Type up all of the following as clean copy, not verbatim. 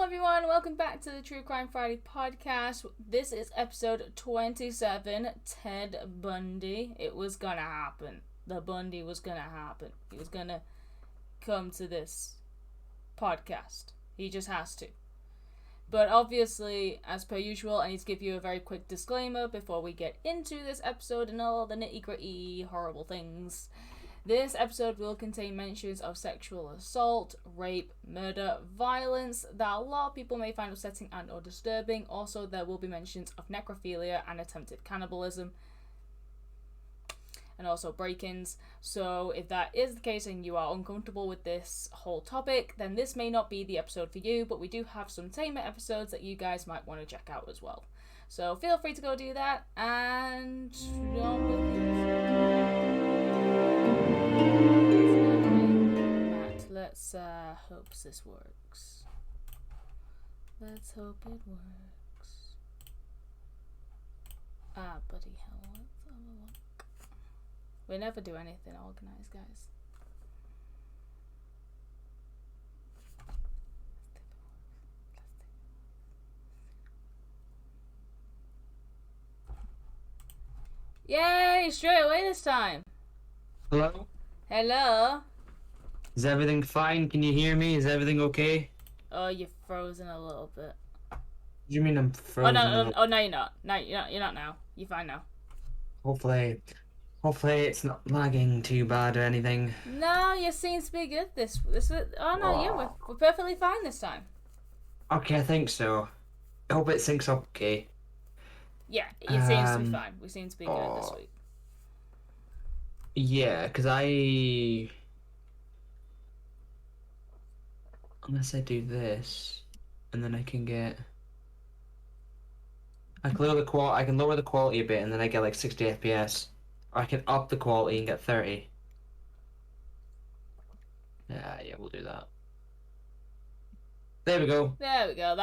everyone, welcome back to the True Crime Friday podcast. This is episode 27, Ted Bundy. It was gonna happen. The Bundy was gonna happen. He was gonna come to this podcast. He just has to. But obviously, as per usual, I need to give you a very quick disclaimer before we get into this episode and all the nitty-gritty horrible things. This episode will contain mentions of sexual assault, rape, murder, violence that a lot of people may find upsetting and or disturbing. Also, there will be mentions of necrophilia and attempted cannibalism. And also break-ins. So if that is the case and you are uncomfortable with this whole topic, then this may not be the episode for you, but we do have some tamer episodes that you guys might want to check out as well. So feel free to go do that, and Matt, let's hope this works. Let's hope it works. Bloody hell, let's have a look. We never do anything organised, guys. Yay, straight away this time. Hello? Hello? Is everything fine? Can you hear me? Is everything okay? Oh, you're frozen a little bit. What do you mean I'm frozen? Oh, no, you're not. No, you're not now. You're fine now. Hopefully it's not lagging too bad or anything. No, you seem to be good oh no, yeah, we're perfectly fine this time. Okay, I think so. I hope it syncs up okay. Yeah, it seems to be fine. We seem to be good this week. Yeah, because unless I do this, and then I can lower the quality a bit, and then I get like 60 FPS. Or I can up the quality and get 30. Yeah, we'll do that. There we go. There we go.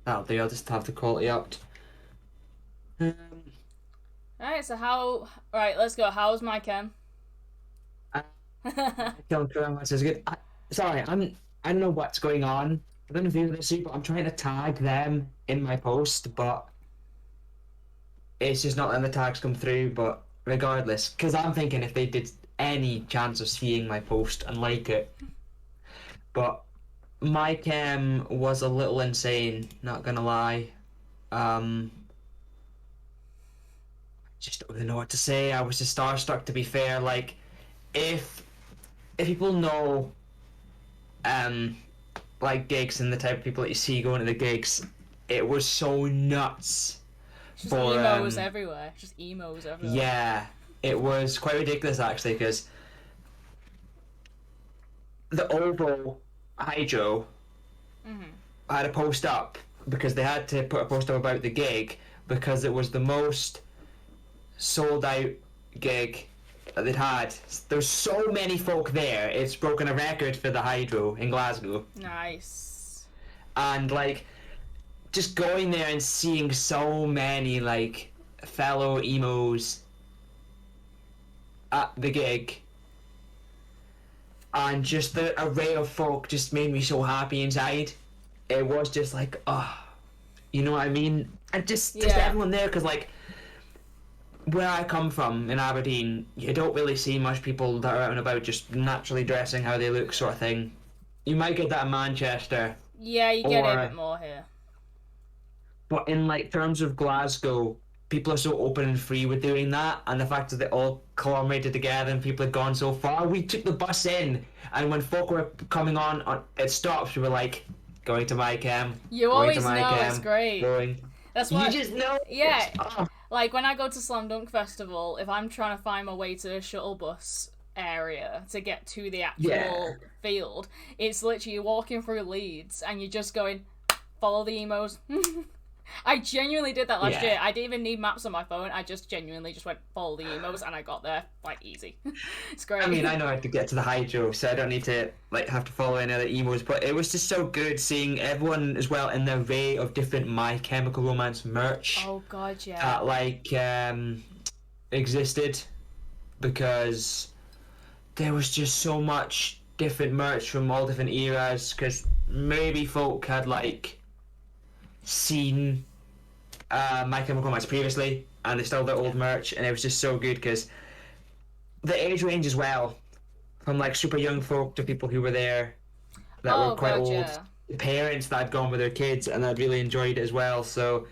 That'll do. I'll just have the quality upped. Alright, so let's go. How's my chem? Don't try much as good. Sorry, I don't know what's going on. I don't know if you can see, but I'm trying to tag them in my post, but it's just not letting the tags come through. But regardless, because I'm thinking if they did any chance of seeing my post and like it, but my chem was a little insane. Not gonna lie. Just don't really know what to say. I was just starstruck, to be fair. Like, if people know, like gigs and the type of people that you see going to the gigs, it was so nuts. Just emos everywhere. Yeah, it was quite ridiculous actually, because the Oval Hydro had a post up because they had to put a post up about the gig because it was the most sold out gig that they'd had. There's so many folk there, it's broken a record for the Hydro in Glasgow. Nice. And like, just going there and seeing so many like fellow emos at the gig, and just the array of folk just made me so happy inside. It was just like, you know what I mean? And just everyone there, because like, where I come from in Aberdeen, you don't really see much people that are out and about just naturally dressing how they look, sort of thing. You might get that in Manchester. Yeah, you get it a bit more here. But in like terms of Glasgow, people are so open and free with doing that, and the fact that they all conglomerated together and people had gone so far. We took the bus in, and when folk were coming on it stops, we were like, going to my chem. You always know it's great. That's why you just know. Yeah. Like, when I go to Slam Dunk Festival, if I'm trying to find my way to a shuttle bus area to get to the actual field, it's literally walking through Leeds and you're just going, follow the emos. I genuinely did that last year. I didn't even need maps on my phone. I just genuinely just went, follow the emos, and I got there, like, easy. It's great. I mean, I know how to get to the Hydro, so I don't need to, like, have to follow any other emos, but it was just so good seeing everyone as well in the array of different My Chemical Romance merch. Oh, God, yeah. That, like, existed, because there was just so much different merch from all different eras, because maybe folk had like seen My Chemical Romance previously, and they still their old merch, and it was just so good because the age range as well, from like super young folk to people who were there that were quite old, parents that had gone with their kids and that really enjoyed it as well. So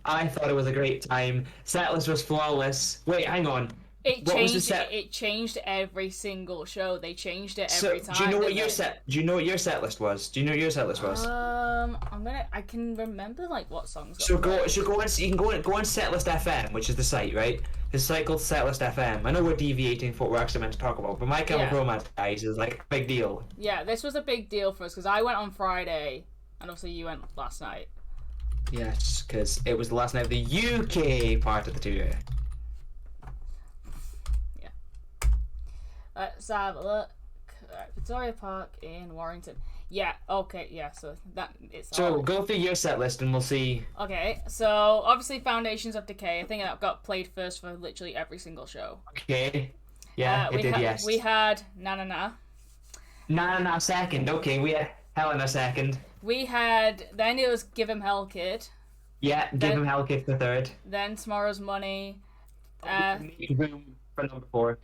I thought it was a great time. Setlist was flawless. Wait, hang on. It changed every single show. They changed it every time. Do you know what your set list was? I can remember like what songs. You can go on Setlist FM, which is the site, right? There's a site called Setlist FM. I know we're deviating from what we're actually meant to talk about, but My Chemical Romance, guys, is like a big deal. Yeah, this was a big deal for us because I went on Friday, and obviously you went last night. Yes, because it was the last night of the UK part of the tour. Let's have a look. Victoria Park in Warrington. Yeah, okay, yeah, so that it's So go through your set list and we'll see. Okay, so obviously Foundations of Decay. I think that got played first for literally every single show. Okay. Yeah, it did, yes. We had Na Na Na. Na Na Na second. Okay, we had Helena second. Then it was Give 'Em Hell Kid. Yeah, Give 'Em Hell Kid for third. Then Tomorrow's Money. Make Room for number 4.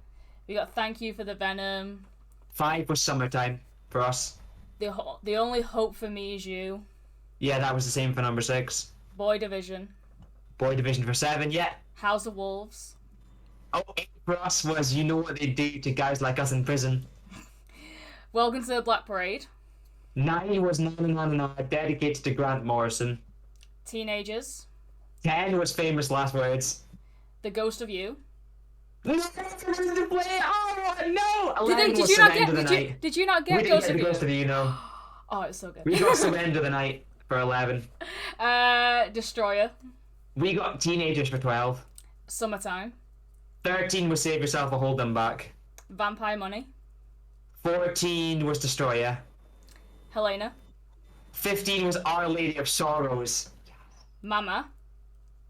We got Thank You for the Venom. 5 was Summertime for us. The Only Hope for Me Is You. Yeah, that was the same for number 6. Boy Division. Boy Division for 7, yeah. House of Wolves. 8 for us was You Know What They Do to Guys Like Us in Prison. Welcome to the Black Parade. 9 was Na Na Na Na, dedicated to Grant Morrison. Teenagers. 10 was Famous Last Words. The Ghost of You. No! 11 Did you not get we Ghost didn't get of You? Ghost of You, no. Oh, it's so good. We got Some End of the Night for 11. Destroyer. We got Teenagers for 12. Summertime. 13 was Save Yourself or Hold Them Back. Vampire Money. 14 was Destroyer. Helena. 15 was Our Lady of Sorrows. Mama.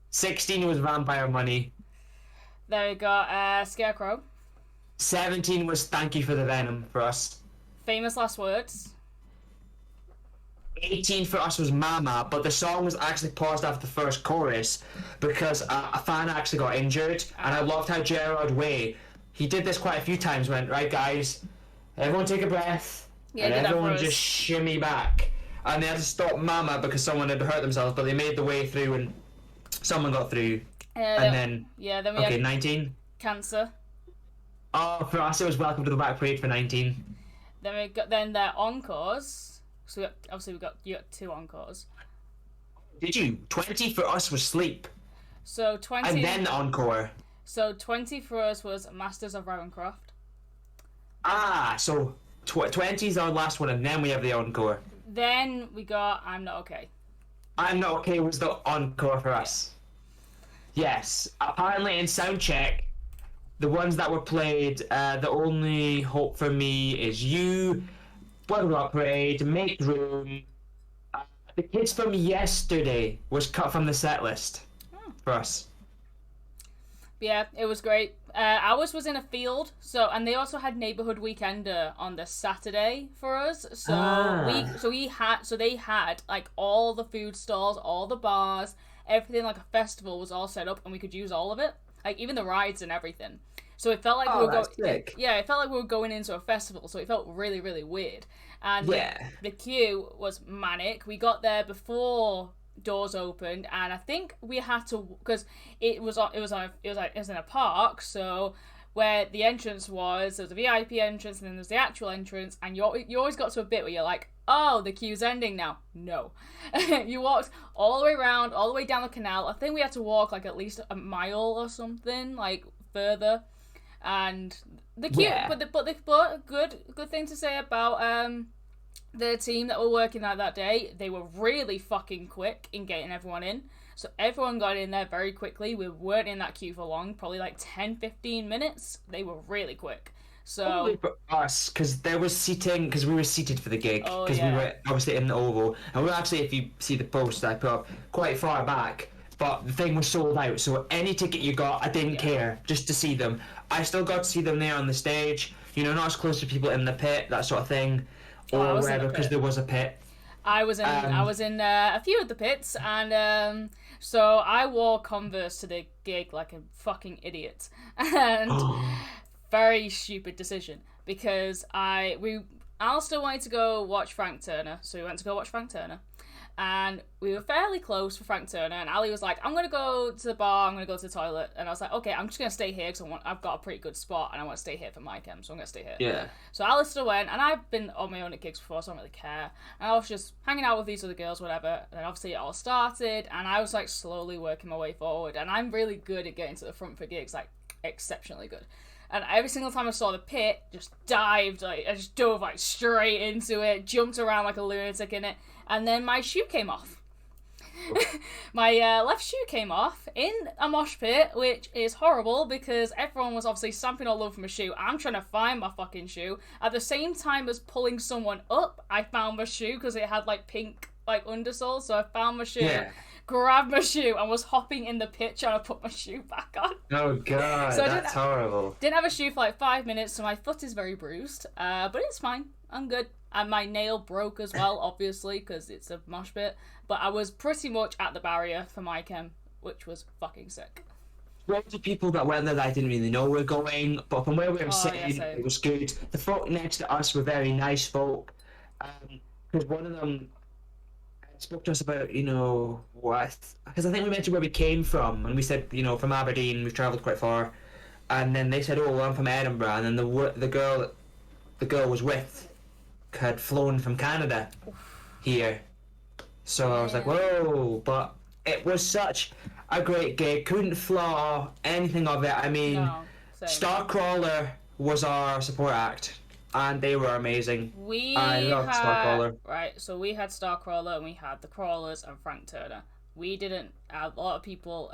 16 was Vampire Money. There we got Scarecrow. 17 was Thank You for the Venom for us. Famous Last Words. 18 for us was Mama, but the song was actually paused after the first chorus because a fan actually got injured, and I loved how Gerard Way, he did this quite a few times, went, right guys, everyone take a breath, and everyone just shimmy back. And they had to stop Mama because someone had hurt themselves, but they made the way through and someone got through. Then we had 19. Cancer. Oh, for us it was Welcome to the Black Parade for 19. Then we got their encores. So you got 2 encores. Did you? 20 for us was Sleep. So 20. And then the encore. So 20 for us was Masters of Ravencroft. So 20 is our last one, and then we have the encore. Then we got I'm Not Okay. I'm Not Okay was the encore for us. Yeah. Yes. Apparently in Soundcheck, the ones that were played, The Only Hope for Me Is You, Blood Rock Parade, Make Room. The Kids from Yesterday was cut from the set list for us. Yeah, it was great. Ours was in a field, and they also had Neighborhood Weekender on the Saturday for us. They had like all the food stalls, all the bars, everything like a festival was all set up, and we could use all of it, like even the rides and everything. So it felt like we were going. Yeah, it felt like we were going into a festival. So it felt really, really weird. And the queue was manic. We got there before doors opened, and I think we had to, because it was in a park. So where the entrance was, there was a VIP entrance, and then there's the actual entrance. And you always got to a bit where you're like, oh, the queue's ending now. No, you walked all the way around, all the way down the canal. I think we had to walk like at least a mile or something, like further. And the queue, but good thing to say about the team that were working that day, they were really fucking quick in getting everyone in. So everyone got in there very quickly. We weren't in that queue for long, probably like 10-15 minutes. They were really quick. So probably for us, because there was seating, because we were seated for the gig, because we were obviously in the Oval, and we were actually, if you see the post I put up, quite far back. But the thing was sold out, so any ticket you got, I didn't care, just to see them. I still got to see them there on the stage, not as close to people in the pit, that sort of thing, or wherever, because there was a pit. I was in a few of the pits, and so I wore Converse to the gig like a fucking idiot, and very stupid decision because Alistair wanted to go watch Frank Turner, so we went to go watch Frank Turner. And we were fairly close for Frank Turner, and Ali was like, I'm going to go to the bar, I'm going to go to the toilet. And I was like, okay, I'm just going to stay here because I've got a pretty good spot, and I want to stay here for my chem, so I'm going to stay here. Yeah. So Alistair went, and I've been on my own at gigs before, so I don't really care. And I was just hanging out with these other girls, whatever, and obviously it all started, and I was, like, slowly working my way forward. And I'm really good at getting to the front for gigs, like, exceptionally good. And every single time I saw the pit, just dived, like, I just dove, like, straight into it, jumped around like a lunatic in it, and then my shoe came off. My left shoe came off in a mosh pit, which is horrible because everyone was obviously stamping all over my shoe. I'm trying to find my fucking shoe. At the same time as pulling someone up, I found my shoe because it had, like, pink, like, undersole, so I found my shoe. Yeah. Grabbed my shoe and was hopping in the pit trying to put my shoe back on. Oh god, so that's horrible. Didn't have a shoe for like 5 minutes, so my foot is very bruised. But it's fine. I'm good. And my nail broke as well, obviously, because it's a mosh pit. But I was pretty much at the barrier for my chem, which was fucking sick. Lots of people that went there that I didn't really know were going, but from where we were sitting, it was good. The folk next to us were very nice folk. Because one of them spoke to us about, what, because I think we mentioned where we came from, and we said, from Aberdeen, we've travelled quite far, and then they said, oh, well, I'm from Edinburgh, and then the girl was with had flown from Canada here, so I was like, whoa, but it was such a great gig, couldn't flaw anything of it. I mean, Starcrawler was our support act, and they were amazing. I loved Starcrawler. Right, so we had Starcrawler, and we had the Crawlers and Frank Turner. We didn't, a lot of people,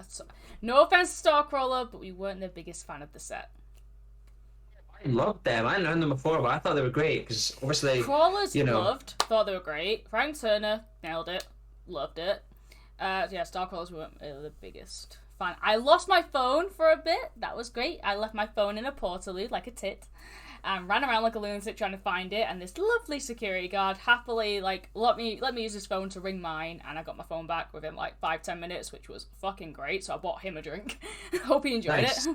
no offense to Starcrawler, but we weren't the biggest fan of the set. I loved them. I hadn't known them before, but I thought they were great, because obviously, Crawlers thought they were great. Frank Turner nailed it, loved it. Starcrawlers weren't the biggest fan. I lost my phone for a bit, that was great. I left my phone in a portaloo like a tit. And ran around like a lunatic trying to find it, and this lovely security guard happily let me use his phone to ring mine, and I got my phone back within like 5-10 minutes, which was fucking great. So I bought him a drink. Hope he enjoyed it.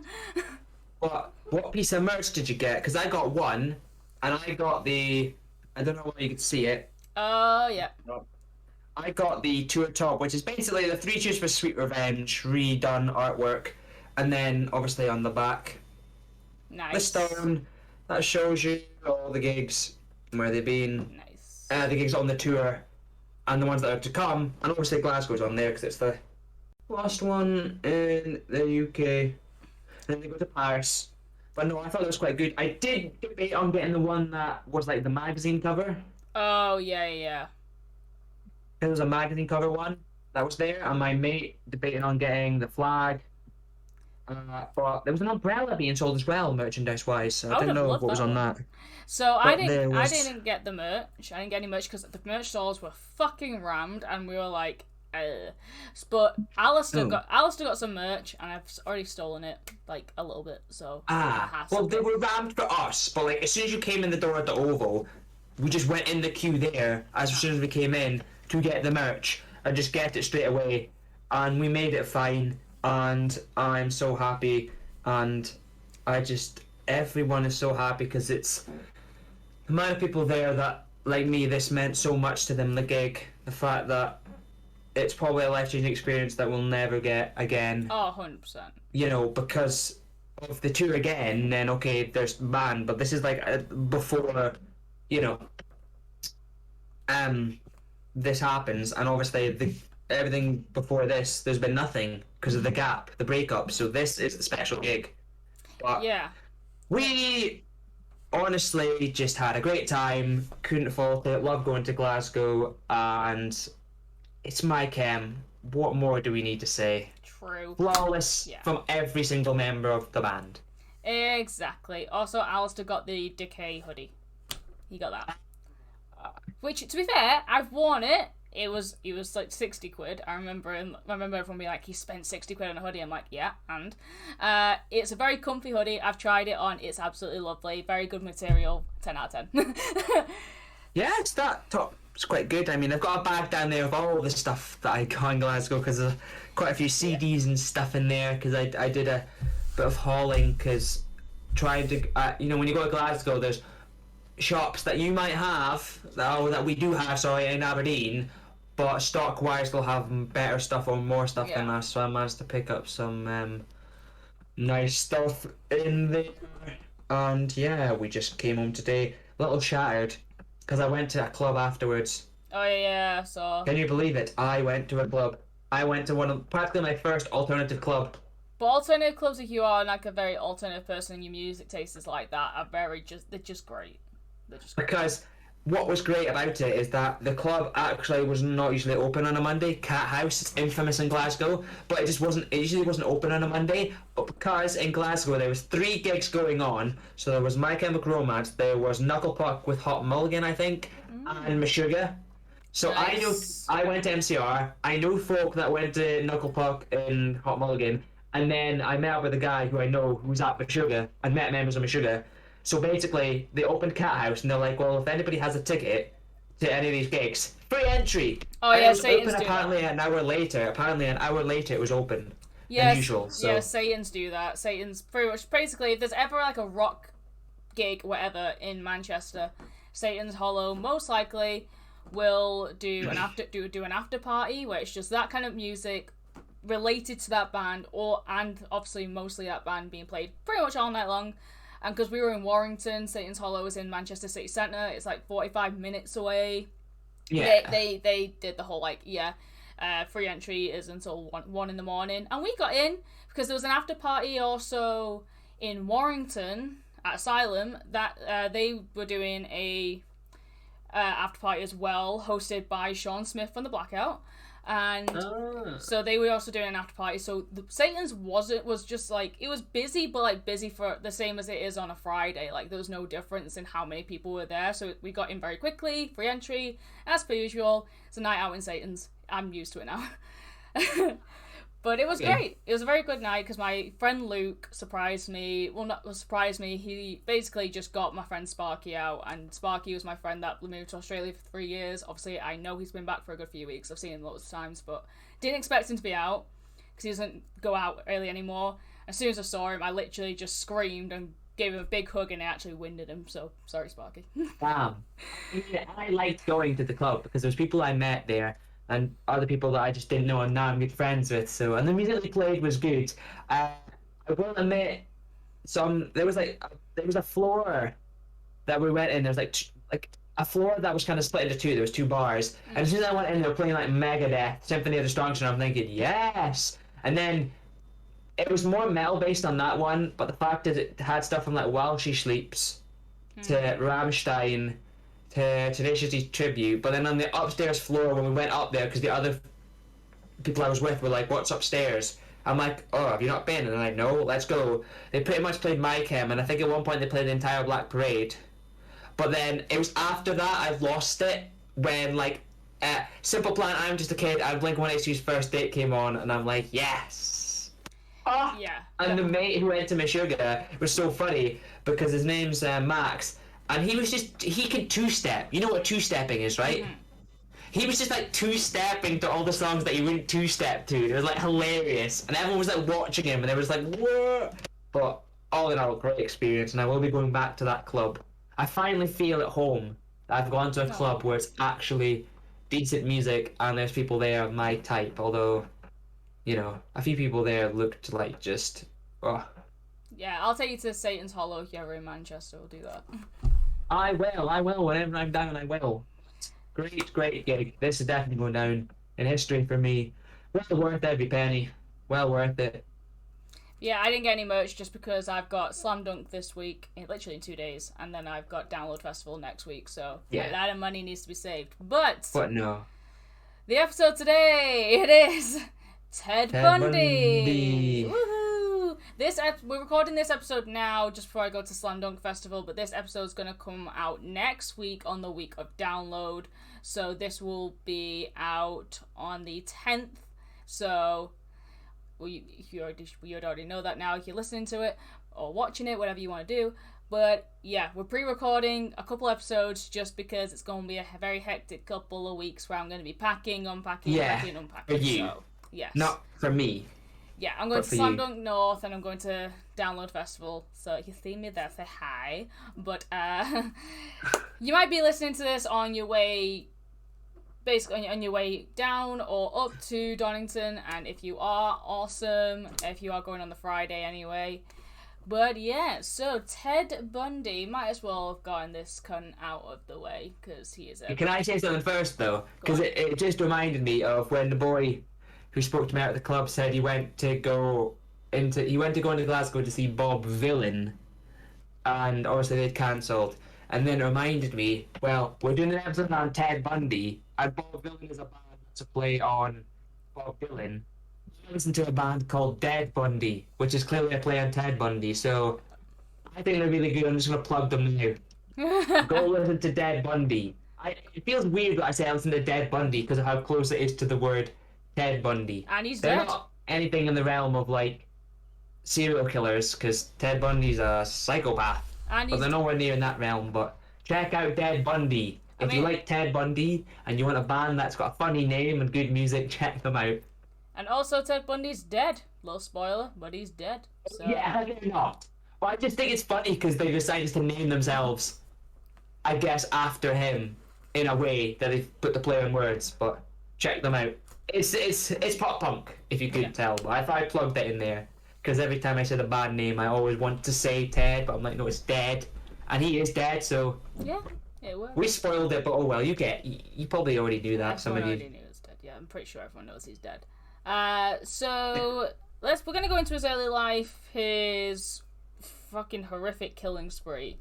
What piece of merch did you get? Because I got one, and I got I don't know whether you could see it. Oh yeah. I got the tour top, which is basically the 3 Cheers for Sweet Revenge redone artwork, and then obviously on the back, the stone. That shows you all the gigs, where they've been, the gigs on the tour, and the ones that are to come, and obviously Glasgow's on there, because it's the last one in the UK, then they go to Paris. But no, I thought it was quite good. I did debate on getting the one that was like the magazine cover. Oh, yeah. There was a magazine cover one that was there, and my mate debating on getting the flag. But there was an umbrella being sold as well, merchandise-wise. So I didn't know what was on that. So I didn't get the merch. I didn't get any merch because the merch stalls were fucking rammed, and we were like, But Alistair got some merch, and I've already stolen it like a little bit. So well, they were rammed for us, but like as soon as you came in the door at the Oval, we just went in the queue there as soon as we came in to get the merch and just get it straight away, and we made it fine. And I'm so happy, and everyone is so happy because it's the amount of people there that, like me, this meant so much to them, the gig, the fact that it's probably a life-changing experience that we'll never get again. Oh, 100%. Because of the tour again, then okay, there's band, but this is like before, this happens, and obviously everything before this, there's been nothing because of the gap, the breakup. So this is the special gig. But yeah, we honestly just had a great time. Couldn't fault it. Love going to Glasgow, and it's my chem. What more do we need to say? True. Flawless from every single member of the band. Exactly. Also, Alistair got the Decay hoodie. He got that. Which, to be fair, I've worn it. It was like 60 quid. I remember everyone being like, he spent 60 quid on a hoodie. I'm like, yeah, and it's a very comfy hoodie. I've tried it on. It's absolutely lovely. Very good material. 10 out of 10. Yeah, it's that top. it's quite good. I mean, I've got a bag down there of all the stuff that I got in Glasgow because there's quite a few CDs and stuff in there because I did a bit of hauling because trying to when you go to Glasgow, there's shops that you might have that we do have, sorry, in Aberdeen, but stock wise they'll have better stuff or more stuff than us. So I managed to pick up some nice stuff in there, and yeah, we just came home today, a little shattered because I went to a club afterwards. Oh yeah, so. Can you believe it? I went to a club. I went to one of practically my first alternative club. But alternative clubs, if you are like a very alternative person and your music taste is like that, they're just great. Because what was great about it is that the club actually was not usually open on a Monday. Cat House, it's infamous in Glasgow, but it usually wasn't open on a Monday. But because in Glasgow there was 3 gigs going on, so there was My Chemical Romance, there was Knuckle Puck with Hot Mulligan, I think, and Meshuggah. So nice. I went to MCR. I know folk that went to Knuckle Puck and Hot Mulligan, and then I met up with a guy who I know who's at Meshuggah and met members of Meshuggah. So basically, they opened Cat House and they're like, well, if anybody has a ticket to any of these gigs, free entry. Oh yeah, it was Satan's open apparently that. An hour later. Apparently an hour later it was open. Than usual. So. Yeah, Satan's do that. Satan's pretty much basically if there's ever like a rock gig, whatever, in Manchester, Satan's Hollow most likely will do an after party where it's just that kind of music related to that band, and obviously mostly that band being played pretty much all night long. And because we were in Warrington, Satan's Hollow is in Manchester City Centre. It's like 45 minutes away. Yeah. They did the whole free entry is until 1 in the morning. And we got in because there was an after party also in Warrington at Asylum that they were doing a after party as well, hosted by Sean Smith from The Blackout. And so they were also doing an after party. So the Satan's was just like, it was busy, but like busy for the same as it is on a Friday. Like there was no difference in how many people were there. So we got in very quickly, free entry, as per usual. It's a night out in Satan's. I'm used to it now. But it was great. It was a very good night because my friend Luke surprised me. Well, not surprised me. He basically just got my friend Sparky out. And Sparky was my friend that moved to Australia for 3 years. Obviously, I know he's been back for a good few weeks. I've seen him lots of times. But didn't expect him to be out because he doesn't go out early anymore. As soon as I saw him, I literally just screamed and gave him a big hug and it actually winded him. So, sorry, Sparky. Damn. Yeah, I liked going to the club because there was people I met there. And other people that I just didn't know and now I'm good friends with. So, and the music they played was good. I will admit, there was a floor that we went in. There was like a floor that was kind of split into 2. There was 2 bars, and as soon as I went in, they were playing like Megadeth, Symphony of Destruction. I'm thinking yes, and then it was more metal based on that one. But the fact is, it had stuff from like While She Sleeps to Rammstein. Tenacious D's Tribute, but then on the upstairs floor when we went up there, because the other people I was with were like, what's upstairs? I'm like, oh, have you not been? And they're like, no, let's go. They pretty much played My Chem, and I think at one point they played the entire Black Parade. But then it was after that I lost it when like Simple Plan, I'm Just a Kid, and Blink-182's First Date came on, and I'm like, yes. Oh! Yeah. And the mate who went to Meshuggah was so funny because his name's Max. And he could 2-step. You know what 2-stepping is, right? Mm-hmm. He was just like 2-stepping to all the songs that he wouldn't 2-step to. It was like hilarious. And everyone was like watching him and they was like, whoa! But all in all, great experience. And I will be going back to that club. I finally feel at home that I've gone to a club where it's actually decent music and there's people there of my type. Although, a few people there looked like just, Yeah, I'll take you to Satan's Hollow if you're ever in Manchester. We'll do that. I will. Whenever I'm down, I will. Great gig. This is definitely going down in history for me. Well worth every penny. Well worth it. Yeah, I didn't get any merch just because I've got Slam Dunk this week, literally in 2 days, and then I've got Download Festival next week, so a lot of money needs to be saved. But no. The episode today, it is Ted Bundy. Woohoo! We're recording this episode now just before I go to Slam Dunk Festival, but this episode is going to come out next week on the week of download. So this will be out on the 10th. So you already know that now if you're listening to it or watching it, whatever you want to do. But yeah, we're pre-recording a couple episodes just because it's going to be a very hectic couple of weeks where I'm going to be packing, unpacking, packing, unpacking. For you. So, yes. Not for me. Yeah, I'm going to Slam Dunk North and I'm going to Download Festival. So if you see me there, say hi. But you might be listening to this on your way, basically on your way down or up to Donington. And if you are, awesome. If you are going on the Friday anyway. But yeah, so Ted Bundy, might as well have gotten this cunt out of the way because he is a... Can I say something first though? Because it just reminded me of when the boy who spoke to me out at the club said he went to go into Glasgow to see Bob Villain, and obviously they'd cancelled. And then it reminded me, well, we're doing an episode on Ted Bundy, and Bob Villain is a band to play on Bob Dylan. I listened to a band called Dead Bundy, which is clearly a play on Ted Bundy, so I think they're really good. I'm just going to plug them now. Go listen to Dead Bundy. It feels weird that I say I listen to Dead Bundy because of how close it is to the word Ted Bundy. And he's They're dead. not anything in the realm of, like, serial killers, because Ted Bundy's a psychopath. And But they're nowhere near in that realm, but check out Dead Bundy. If you like Ted Bundy and you want a band that's got a funny name and good music, check them out. And also Ted Bundy's dead. Little spoiler, but he's dead. So. Yeah, they're not. Well, I just think it's funny because they decided to name themselves, I guess, after him in a way that they put the play on words. But check them out. It's pop punk, if you couldn't tell. But I thought I plugged it in there because every time I said a bad name, I always want to say Ted, but I'm like, no, it's Dead, and he is dead. So yeah, it works. We spoiled it, but oh well. You probably already knew that. Everyone already knew he was dead. Yeah, I'm pretty sure everyone knows he's dead. So we're gonna go into his early life, his fucking horrific killing spree.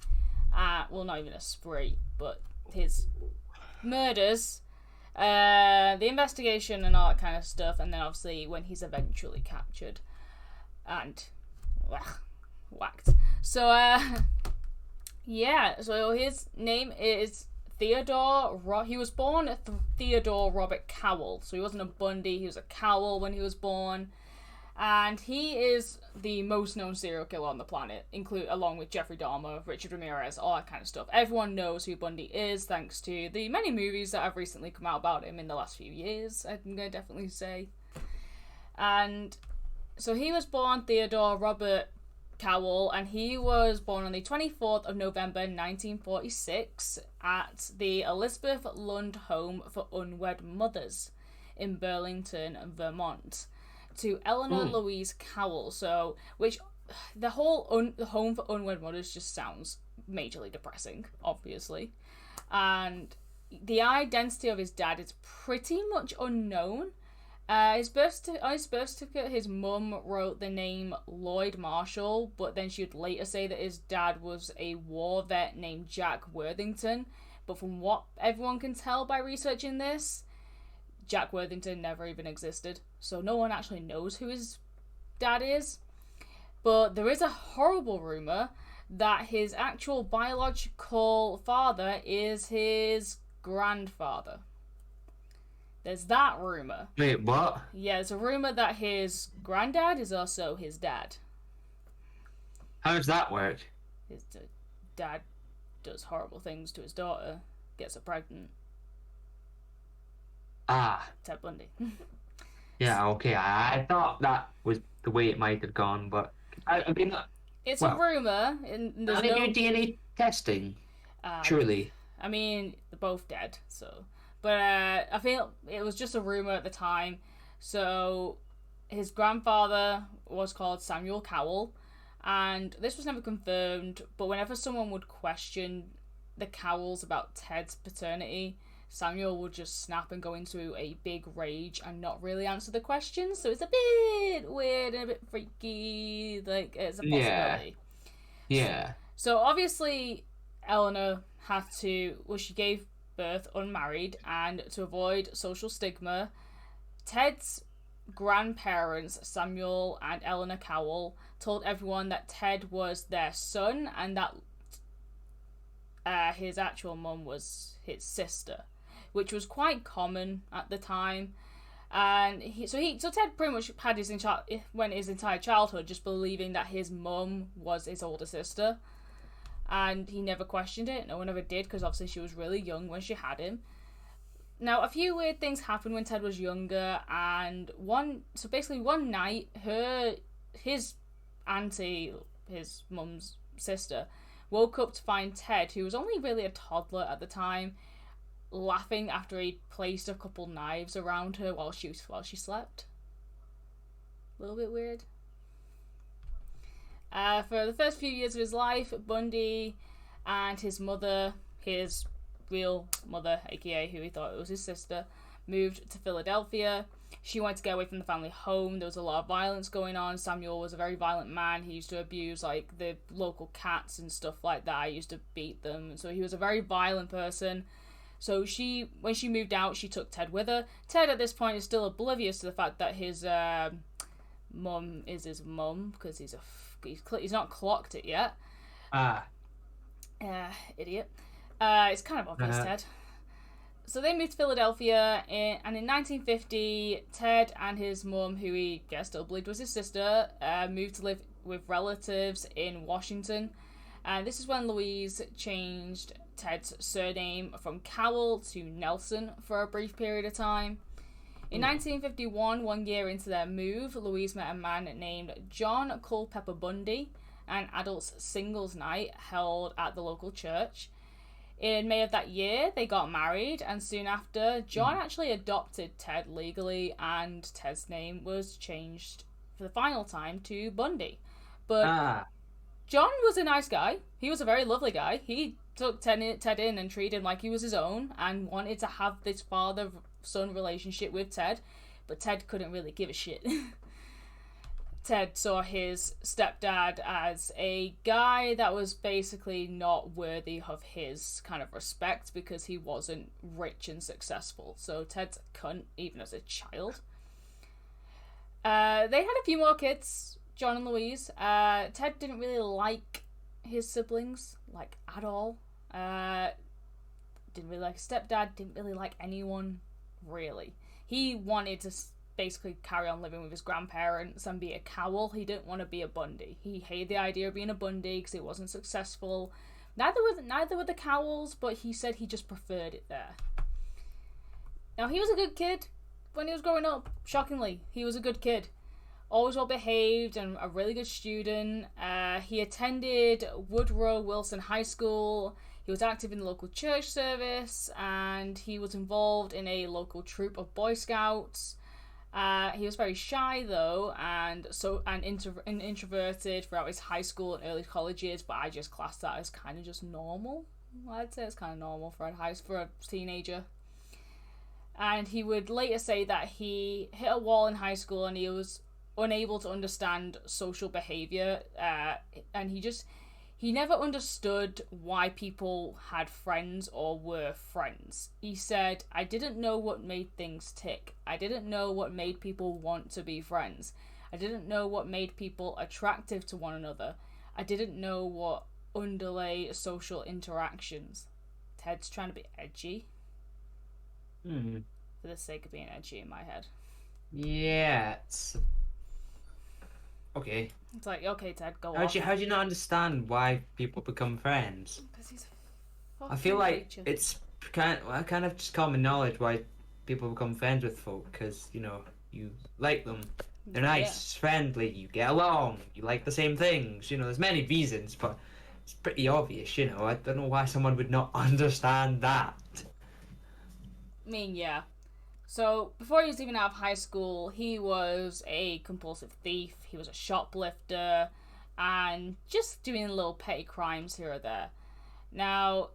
Well, not even a spree, but his murders, the investigation and all that kind of stuff, and then obviously when he's eventually captured and whacked. So yeah. So his name is Theodore. He was born Theodore Robert Cowell. So he wasn't a Bundy, he was a Cowell when he was born. And he is the most known serial killer on the planet, along with Jeffrey Dahmer, Richard Ramirez, all that kind of stuff. Everyone knows who Bundy is thanks to the many movies that have recently come out about him in the last few years, I'm going to definitely say. And so he was born Theodore Robert Cowell, and he was born on the 24th of November 1946 at the Elizabeth Lund Home for Unwed Mothers in Burlington, Vermont, to Eleanor Louise Cowell. So, which the whole the Home for Unwed Mothers just sounds majorly depressing, obviously. And the identity of his dad is pretty much unknown. His birth certificate, his mum wrote the name Lloyd Marshall, but then she would later say that his dad was a war vet named Jack Worthington. But from what everyone can tell by researching this, Jack Worthington never even existed. So no one actually knows who his dad is. But there is a horrible rumour that his actual biological father is his grandfather. There's that rumour. Wait, what? Yeah, there's a rumour that his granddad is also his dad. How does that work? His dad does horrible things to his daughter, gets her pregnant. Ted Bundy. Yeah, okay. I thought that was the way it might have gone, but I mean... It's a rumour. Are they doing DNA testing? Surely. I mean, they're both dead, so... But I feel it was just a rumour at the time. So his grandfather was called Samuel Cowell, and this was never confirmed, but whenever someone would question the Cowells about Ted's paternity, Samuel would just snap and go into a big rage and not really answer the questions. So it's a bit weird and a bit freaky, like it's a possibility. Yeah. So obviously Eleanor had to, she gave birth unmarried, and to avoid social stigma, Ted's grandparents, Samuel and Eleanor Cowell, told everyone that Ted was their son and that his actual mum was his sister, which was quite common at the time. And so Ted pretty much had his entire childhood just believing that his mum was his older sister. and he never questioned it. No one ever did, because obviously she was really young when she had him. Now, a few weird things happened when Ted was younger, and one night, his auntie, his mum's sister, woke up to find Ted, who was only really a toddler at the time, laughing after he placed a couple knives around her while she slept. A little bit weird. For the first few years of his life, Bundy and his mother, his real mother, aka who he thought was his sister, moved to Philadelphia. She wanted to get away from the family home. There was a lot of violence going on. Samuel was a very violent man. He used to abuse like the local cats and stuff like that. He used to beat them, and so he was a very violent person. So when she moved out, she took Ted with her. Ted at this point is still oblivious to the fact that his mum is his mum, because he's not clocked it yet. Idiot. It's kind of obvious, Ted. So they moved to Philadelphia, and in 1950, Ted and his mum, who he still believed was his sister, moved to live with relatives in Washington. And this is when Louise changed Ted's surname from Cowell to Nelson for a brief period of time. In 1951, 1 year into their move, Louise met a man named John Culpeper Bundy, an adults singles night held at the local church. In May of that year, they got married, and soon after, John actually adopted Ted legally, and Ted's name was changed for the final time to Bundy. But John was a nice guy. He was a very lovely guy. He took Ted in and treated him like he was his own, and wanted to have this father-son relationship with Ted, but Ted couldn't really give a shit. Ted saw his stepdad as a guy that was basically not worthy of his kind of respect because he wasn't rich and successful. So Ted's a cunt, even as a child. They had a few more kids, John and Louise. Ted didn't really like his siblings, like, at all. Didn't really like his stepdad, didn't really like anyone, really. He wanted to basically carry on living with his grandparents and be a Cowell. He didn't want to be a Bundy. He hated the idea of being a Bundy because it wasn't successful. Neither were the Cowells, but he said he just preferred it there. Now, he was a good kid when he was growing up. Shockingly, he was a good kid. Always well behaved and a really good student. He attended Woodrow Wilson High School. He was active in the local church service, and he was involved in a local troop of Boy Scouts. He was very shy though, and introverted throughout his high school and early college years. But I just class that as kind of just normal. I'd say it's kind of normal for a teenager. And he would later say that he hit a wall in high school and he was unable to understand social behavior. And he never understood why people had friends or were friends. He said, I didn't know what made things tick. I didn't know what made people want to be friends. I didn't know what made people attractive to one another. I didn't know what underlay social interactions. Ted's trying to be edgy. For the sake of being edgy in my head. Yeah, it's... Okay. It's like, okay, Ted, go on. How do you not understand why people become friends? Because he's a fucking I feel like creature. it's kind of just common knowledge why people become friends with folk, because, you like them. They're nice, friendly, you get along, you like the same things. There's many reasons, but it's pretty obvious, I don't know why someone would not understand that. I mean, yeah. So, before he was even out of high school, he was a compulsive thief, he was a shoplifter, and just doing little petty crimes here or there. Now,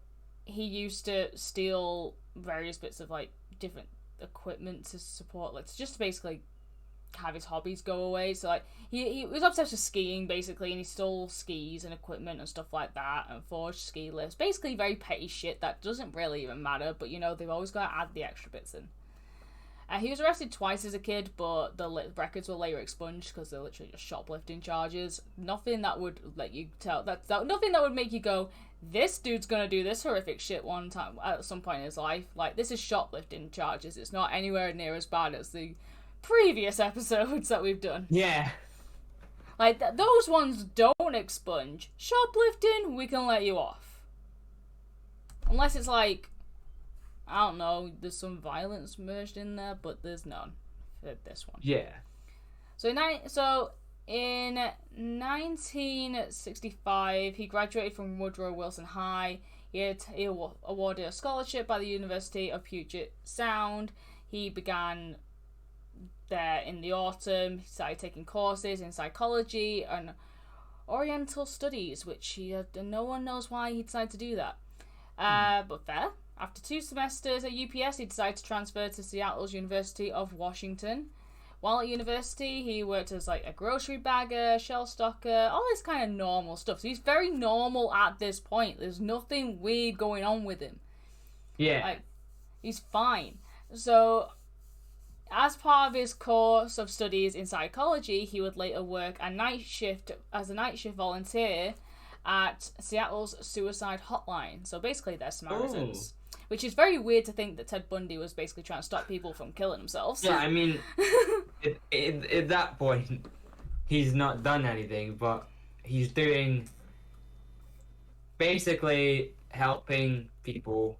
he used to steal various bits of, different equipment to support, just to basically have his hobbies go away. So, he was obsessed with skiing, basically, and he stole skis and equipment and stuff like that, and forged ski lifts. Basically, very petty shit that doesn't really even matter, but, they've always got to add the extra bits in. He was arrested twice as a kid, but the records were later expunged because they're literally just shoplifting charges. Nothing that would let you tell nothing that would make you go, this dude's gonna do this horrific shit one time at some point in his life. This is shoplifting charges. It's not anywhere near as bad as the previous episodes that we've done. Yeah. Like, those ones don't expunge. Shoplifting, we can let you off. Unless it's like, I don't know, there's some violence merged in there, but there's none for this one. Yeah. So in 1965, he graduated from Woodrow Wilson High. He awarded a scholarship by the University of Puget Sound. He began there in the autumn. He started taking courses in psychology and Oriental studies, which no one knows why he decided to do that. But fair. After 2 semesters at UPS, he decided to transfer to Seattle's University of Washington. While at university, he worked as like a grocery bagger, shell stocker, all this kind of normal stuff. So he's very normal at this point. There's nothing weird going on with him. Yeah. Like, he's fine. So, as part of his course of studies in psychology, he would later work as a night shift volunteer at Seattle's suicide hotline. So basically, they're Samaritans. Which is very weird to think that Ted Bundy was basically trying to stop people from killing themselves. Yeah, I mean, at that point, he's not done anything, but he's doing basically helping people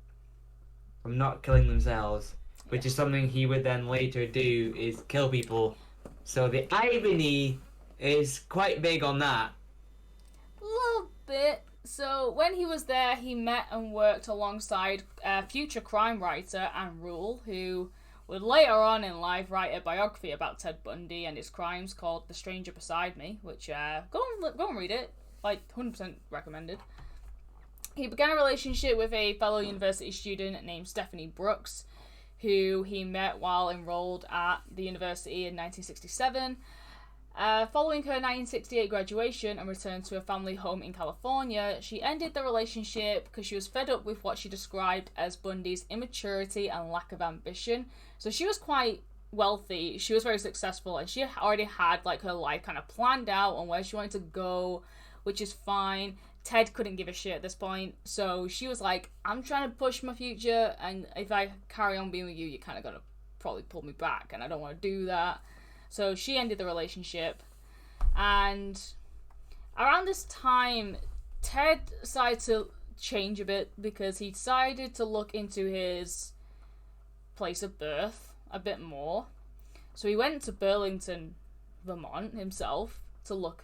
from not killing themselves, which is something he would then later do, is kill people. So the irony is quite big on that. A little bit. So when he was there, he met and worked alongside future crime writer Ann Rule, who would later on in life write a biography about Ted Bundy and his crimes called The Stranger Beside Me, which go and read it, like 100% recommended. He began a relationship with a fellow university student named Stephanie Brooks, who he met while enrolled at the university in 1967. Following her 1968 graduation and return to her family home in California, she ended the relationship because she was fed up with what she described as Bundy's immaturity and lack of ambition. So she was quite wealthy, she was very successful, and she already had like her life kind of planned out on where she wanted to go, which is fine. Ted couldn't give a shit at this point, so she was like, I'm trying to push my future, and if I carry on being with you, you're kind of going to probably pull me back, and I don't want to do that. So she ended the relationship, and around this time, Ted decided to change a bit because he decided to look into his place of birth a bit more. So he went to Burlington, Vermont himself to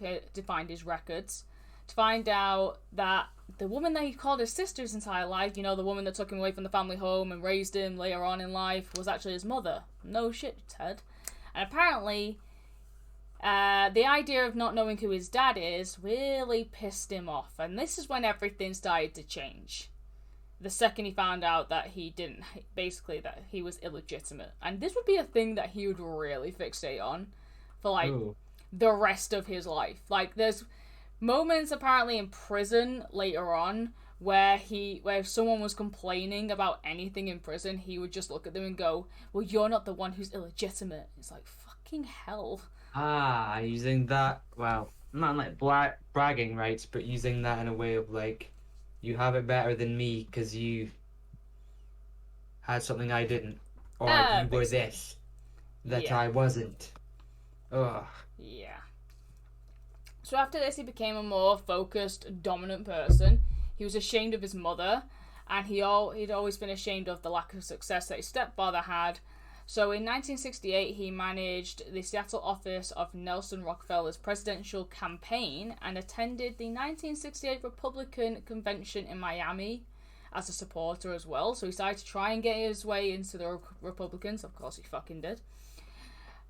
find his records, to find out that the woman that he called his sister his entire life, you know, the woman that took him away from the family home and raised him later on in life, was actually his mother. No shit, Ted. And apparently, the idea of not knowing who his dad is really pissed him off. And this is when everything started to change. The second he found out that that he was illegitimate. And this would be a thing that he would really fixate on for, like, the rest of his life. Like, there's moments apparently in prison later on where if someone was complaining about anything in prison, he would just look at them and go, well, you're not the one who's illegitimate. It's like, fucking hell. Using that, well, not like bragging rights, but using that in a way of like, you have it better than me because you had something I didn't, or you were this that I wasn't. Ugh. Yeah. So after this, he became a more focused, dominant person. He was ashamed of his mother, and he'd always been ashamed of the lack of success that his stepfather had. So in 1968, he managed the Seattle office of Nelson Rockefeller's presidential campaign and attended the 1968 Republican convention in Miami as a supporter as well. So he started to try and get his way into the Republicans. Of course, he fucking did.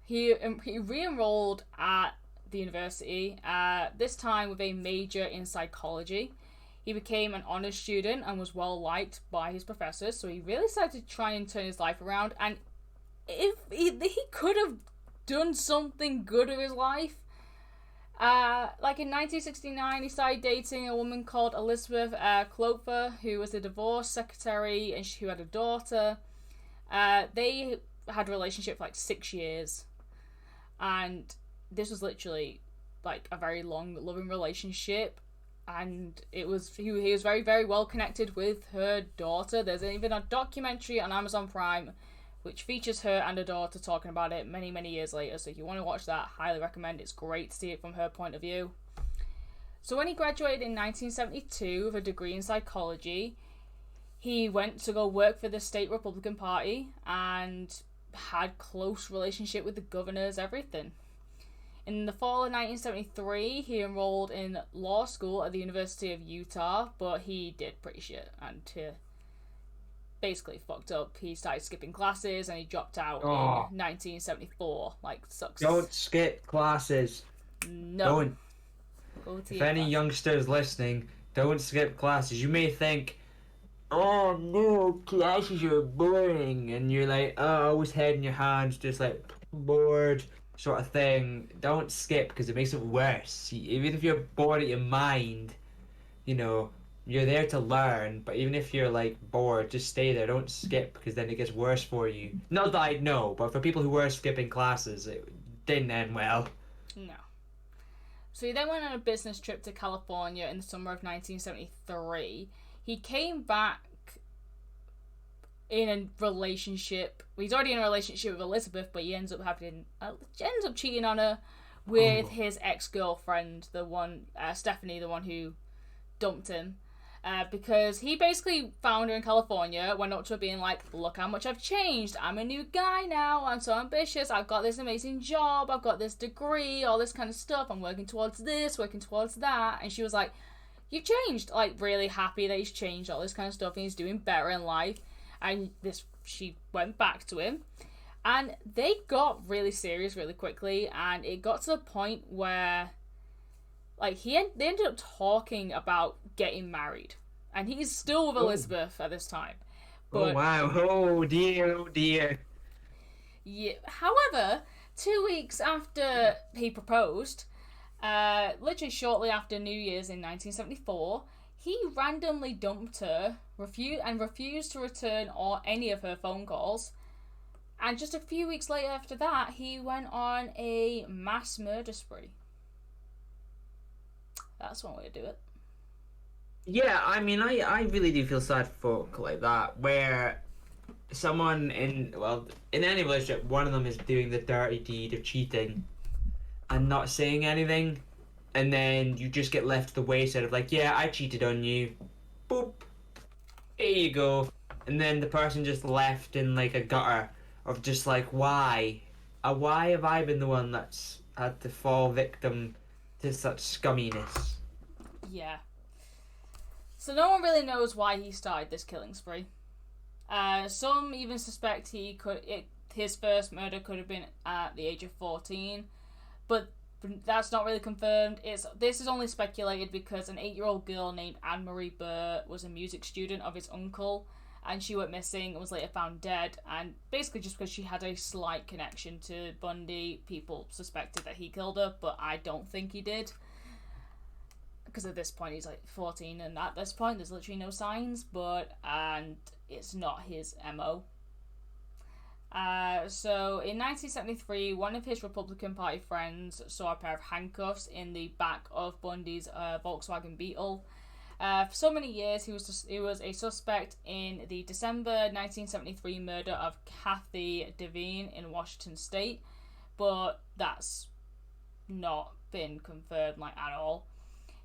He re-enrolled at the university, this time with a major in psychology. He became an honors student and was well liked by his professors, so he really started to try and turn his life around. And if he could have done something good with his life, like in 1969, he started dating a woman called Elizabeth Klopfer, who was a divorce secretary and who had a daughter. They had a relationship for like 6 years, and this was literally like a very long, loving relationship. And he was very, very well connected with her daughter. There's even a documentary on Amazon Prime which features her and her daughter talking about it many, many years later. So if you want to watch that, highly recommend. It's great to see it from her point of view. So when he graduated in 1972 with a degree in psychology, he went to go work for the state Republican Party and had close relationship with the governors, everything. In the fall of 1973, he enrolled in law school at the University of Utah, but he did pretty shit and basically fucked up. He started skipping classes and he dropped out in 1974. Like, sucks. Don't skip classes. No. Don't. If any youngsters listening, don't skip classes. You may think, oh no, classes are boring, and you're like, oh, always head in your hands, just like bored sort of thing. Don't skip, because it makes it worse. Even if you're bored at your mind, you know, you're there to learn, but even if you're like bored, just stay there. Don't skip, because then it gets worse for you. Not that I know, but for people who were skipping classes, it didn't end well. No. So he then went on a business trip to California in the summer of 1973. He came back in a relationship. He's already in a relationship with Elizabeth, but he ends up cheating on her with his ex-girlfriend, the one Stephanie, the one who dumped him. Because he basically found her in California, went up to her being like, look how much I've changed. I'm a new guy now. I'm so ambitious. I've got this amazing job. I've got this degree, all this kind of stuff. I'm working towards this, working towards that. And she was like, you've changed. Like, really happy that he's changed, all this kind of stuff, and he's doing better in life. And she went back to him. And they got really serious really quickly. And it got to the point where, like, they ended up talking about getting married. And he's still with Elizabeth at this time. But, oh, wow. Oh, dear. Yeah. However, 2 weeks after he proposed, literally shortly after New Year's in 1974, he randomly dumped her, refused to return any of her phone calls. And just a few weeks later after that, he went on a mass murder spree. That's one way to do it. Yeah, I mean, I really do feel sad for folk like that, where someone in any relationship, one of them is doing the dirty deed of cheating and not saying anything, and then you just get left to the wayside of like, yeah, I cheated on you, boop, here you go, and then the person just left in like a gutter of just like, why have I been the one that's had to fall victim to such scumminess? Yeah. So no one really knows why he started this killing spree. Some even suspect his first murder could have been at the age of 14, but that's not really confirmed. This is only speculated because an 8-year-old girl named Anne Marie Burr was a music student of his uncle, and she went missing and was later found dead. And basically, just because she had a slight connection to Bundy, people suspected that he killed her, but I don't think he did. Because at this point he's like 14, and at this point there's literally no signs, and it's not his MO. So in 1973, one of his Republican Party friends saw a pair of handcuffs in the back of Bundy's Volkswagen Beetle. For so many years he was a suspect in the December 1973 murder of Kathy Devine in Washington State, but that's not been confirmed at all.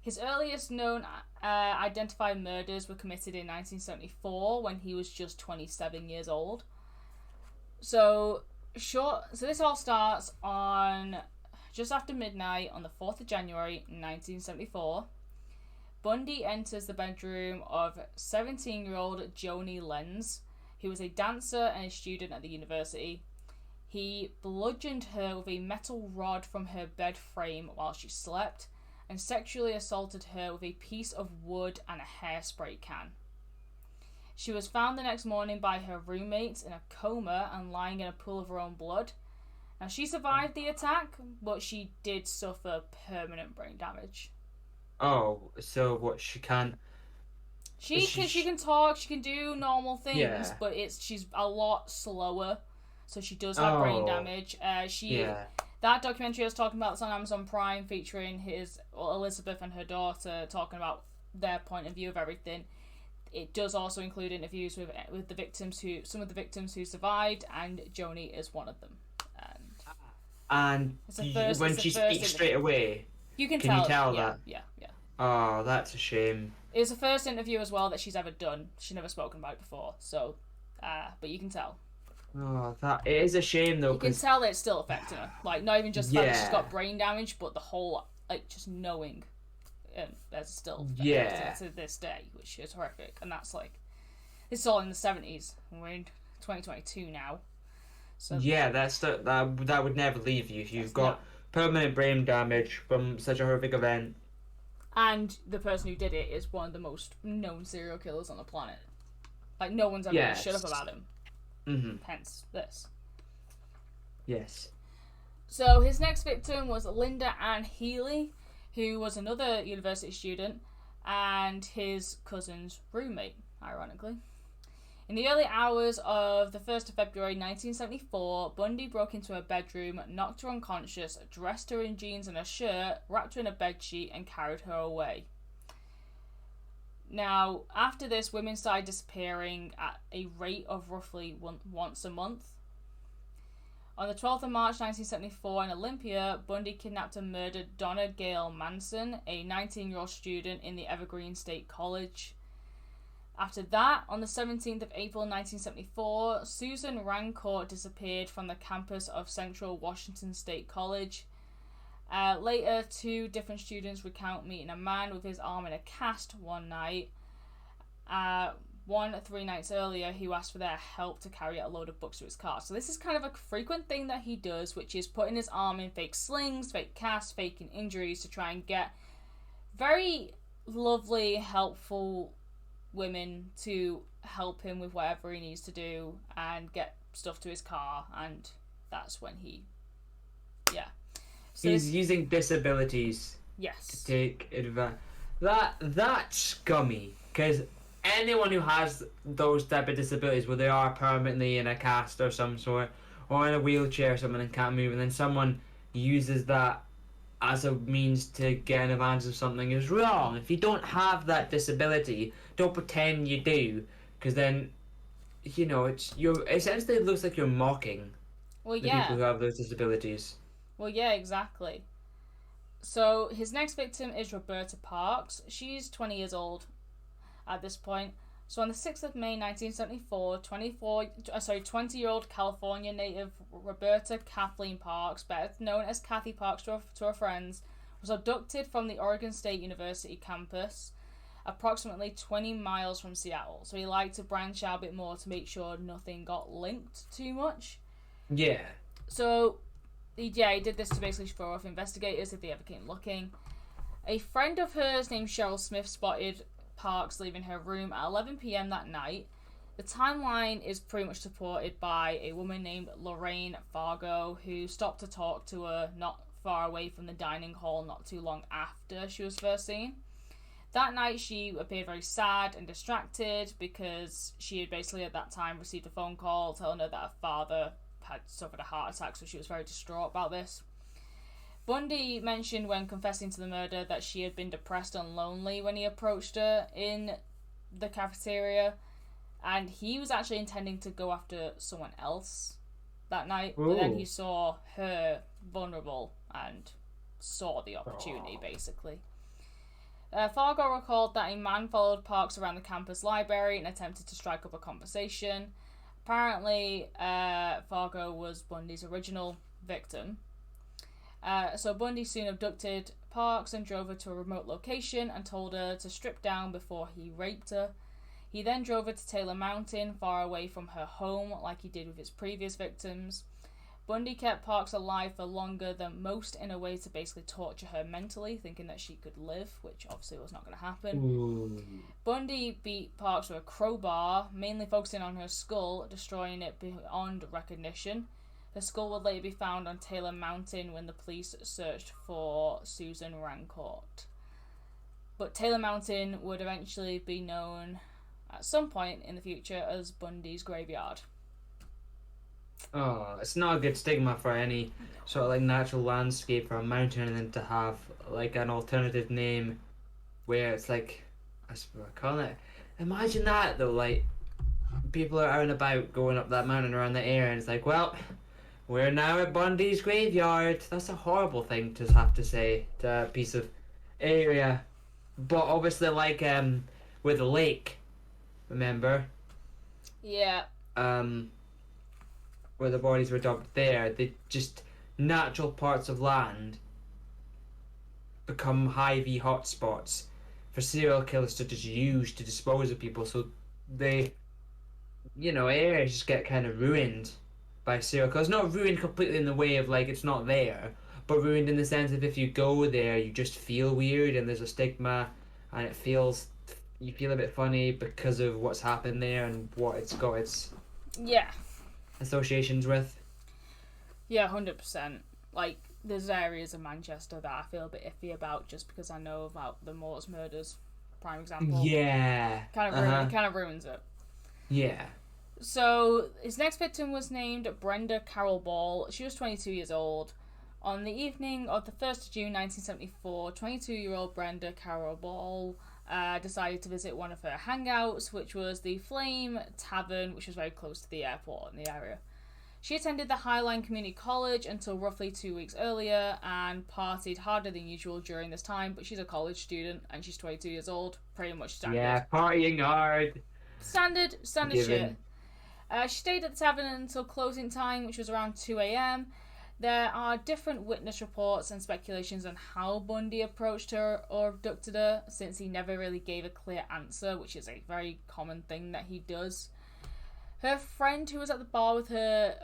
His earliest known identified murders were committed in 1974 when he was just 27 years old. So this all starts on just after midnight on the 4th of January 1974. Bundy enters the bedroom of 17-year-old Joni Lenz, who was a dancer and a student at the university. He bludgeoned her with a metal rod from her bed frame while she slept, and sexually assaulted her with a piece of wood and a hairspray can. She was found the next morning by her roommates in a coma and lying in a pool of her own blood. Now, she survived the attack, but she did suffer permanent brain damage. Oh, so what, she can't... She can talk, she can do normal things, but she's a lot slower, so she does have brain damage. That documentary I was talking about is on Amazon Prime, featuring Elizabeth and her daughter talking about their point of view of everything. It does also include interviews with some of the victims who survived, and Joni is one of them. And when she speaks straight away, can you tell that? Yeah. Oh, that's a shame. It was the first interview as well that she's ever done. She's never spoken about it before, so, but you can tell. Oh, it is a shame though. You can tell it's still affecting her. Like, not even just that she's got brain damage, but the whole, like, just knowing that's still affecting to this day, which is horrific. And that's like, it's all in the 70s, and we're in 2022 now. So that would never leave you if you've got permanent brain damage from such a horrific event. And the person who did it is one of the most known serial killers on the planet. Like, no one's ever going to shut up about him. Mm-hmm. Hence this. Yes. So his next victim was Linda Ann Healey, who was another university student and his cousin's roommate, ironically. In the early hours of the 1st of February 1974, Bundy broke into her bedroom, knocked her unconscious, dressed her in jeans and a shirt, wrapped her in a bedsheet, and carried her away. Now, after this, women started disappearing at a rate of roughly once a month. On the 12th of March 1974 in Olympia, Bundy kidnapped and murdered Donna Gail Manson, a 19-year-old student in the Evergreen State College. After that, on the 17th of April 1974, Susan Rancourt disappeared from the campus of Central Washington State College. Later, 2 different students recount meeting a man with his arm in a cast one night. 3 nights earlier, who asked for their help to carry a load of books to his car. So this is kind of a frequent thing that he does, which is putting his arm in fake slings, fake casts, faking injuries to try and get very lovely, helpful women to help him with whatever he needs to do and get stuff to his car, and that's when so he's using disabilities to take advantage. That's scummy, because anyone who has those type of disabilities where they are permanently in a cast or some sort, or in a wheelchair or something and can't move, and then someone uses that as a means to get an advantage of something is wrong. If you don't have that disability, don't pretend you do, because then, essentially it looks like you're mocking the people who have those disabilities. Well, yeah, exactly. So his next victim is Roberta Parks. She's 20 years old at this point. So on the 6th of May 1974, 20-year-old California native Roberta Kathleen Parks, better known as Kathy Parks to her friends, was abducted from the Oregon State University campus, approximately 20 miles from Seattle. So he liked to branch out a bit more to make sure nothing got linked too much. Yeah. So, he did this to basically throw off investigators if they ever came looking. A friend of hers named Cheryl Smith spotted Parks leaving her room at 11 p.m. that night. The timeline is pretty much supported by a woman named Lorraine Fargo, who stopped to talk to her not far away from the dining hall not too long after she was first seen. That night she appeared very sad and distracted because she had basically at that time received a phone call telling her that her father had suffered a heart attack, so she was very distraught about this. Bundy mentioned when confessing to the murder that she had been depressed and lonely when he approached her in the cafeteria, and he was actually intending to go after someone else that night. Ooh. But then he saw her vulnerable and saw the opportunity, basically. Fargo recalled that a man followed Parks around the campus library and attempted to strike up a conversation. Apparently, Fargo was Bundy's original victim. So Bundy soon abducted Parks and drove her to a remote location and told her to strip down before he raped her. He then drove her to Taylor Mountain, far away from her home, like he did with his previous victims. Bundy kept Parks alive for longer than most in a way to basically torture her mentally, thinking that she could live, which obviously was not going to happen. Ooh. Bundy beat Parks with a crowbar, mainly focusing on her skull, destroying it beyond recognition. Her skull would later be found on Taylor Mountain when the police searched for Susan Rancourt. But Taylor Mountain would eventually be known at some point in the future as Bundy's graveyard. Oh, it's not a good stigma for any sort of like natural landscape for a mountain, and then to have like an alternative name where it's like, I suppose I call it, Imagine that though, like people are out and about going up that mountain around the area, and it's like, well, we're now at Bundy's graveyard. That's a horrible thing to have to say to a piece of area. But obviously, like with the lake, remember? Yeah. Where the bodies were dumped there, they just natural parts of land become high-V hotspots for serial killers to just use to dispose of people. So they, areas just get kind of ruined by serial killers. Not ruined completely in the way of like it's not there, but ruined in the sense of if you go there, you just feel weird and there's a stigma, and you feel a bit funny because of what's happened there and what it's got its associations with. Yeah, 100%. Like, there's areas of Manchester that I feel a bit iffy about just because I know about the Morse murders. Prime example. Yeah. It kind of ruins it. Yeah. So, his next victim was named Brenda Carol Ball. She was 22 years old. On the evening of the 1st of June 1974, 22-year-old Brenda Carol Ball decided to visit one of her hangouts, which was the Flame Tavern, which was very close to the airport in the area. She attended the Highline Community College until roughly 2 weeks earlier and partied harder than usual during this time, but she's a college student and she's 22 years old, pretty much standard. Yeah, partying hard. Standard shit. She stayed at the tavern until closing time, which was around 2 a.m. There are different witness reports and speculations on how Bundy approached her or abducted her, since he never really gave a clear answer, which is a very common thing that he does. Her friend who was at the bar with her,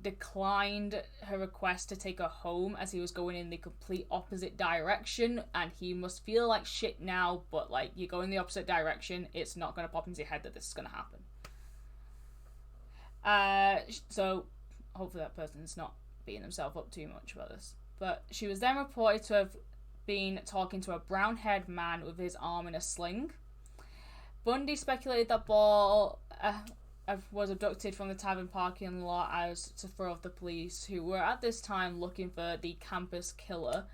declined her request to take her home as he was going in the complete opposite direction, and he must feel like shit now, but like, you go in the opposite direction, it's not going to pop into your head that this is going to happen. So hopefully that person's not beating himself up too much about this. But she was then reported to have been talking to a brown-haired man with his arm in a sling. Bundy speculated that Ball was abducted from the tavern parking lot as to throw off the police, who were at this time looking for the campus killer,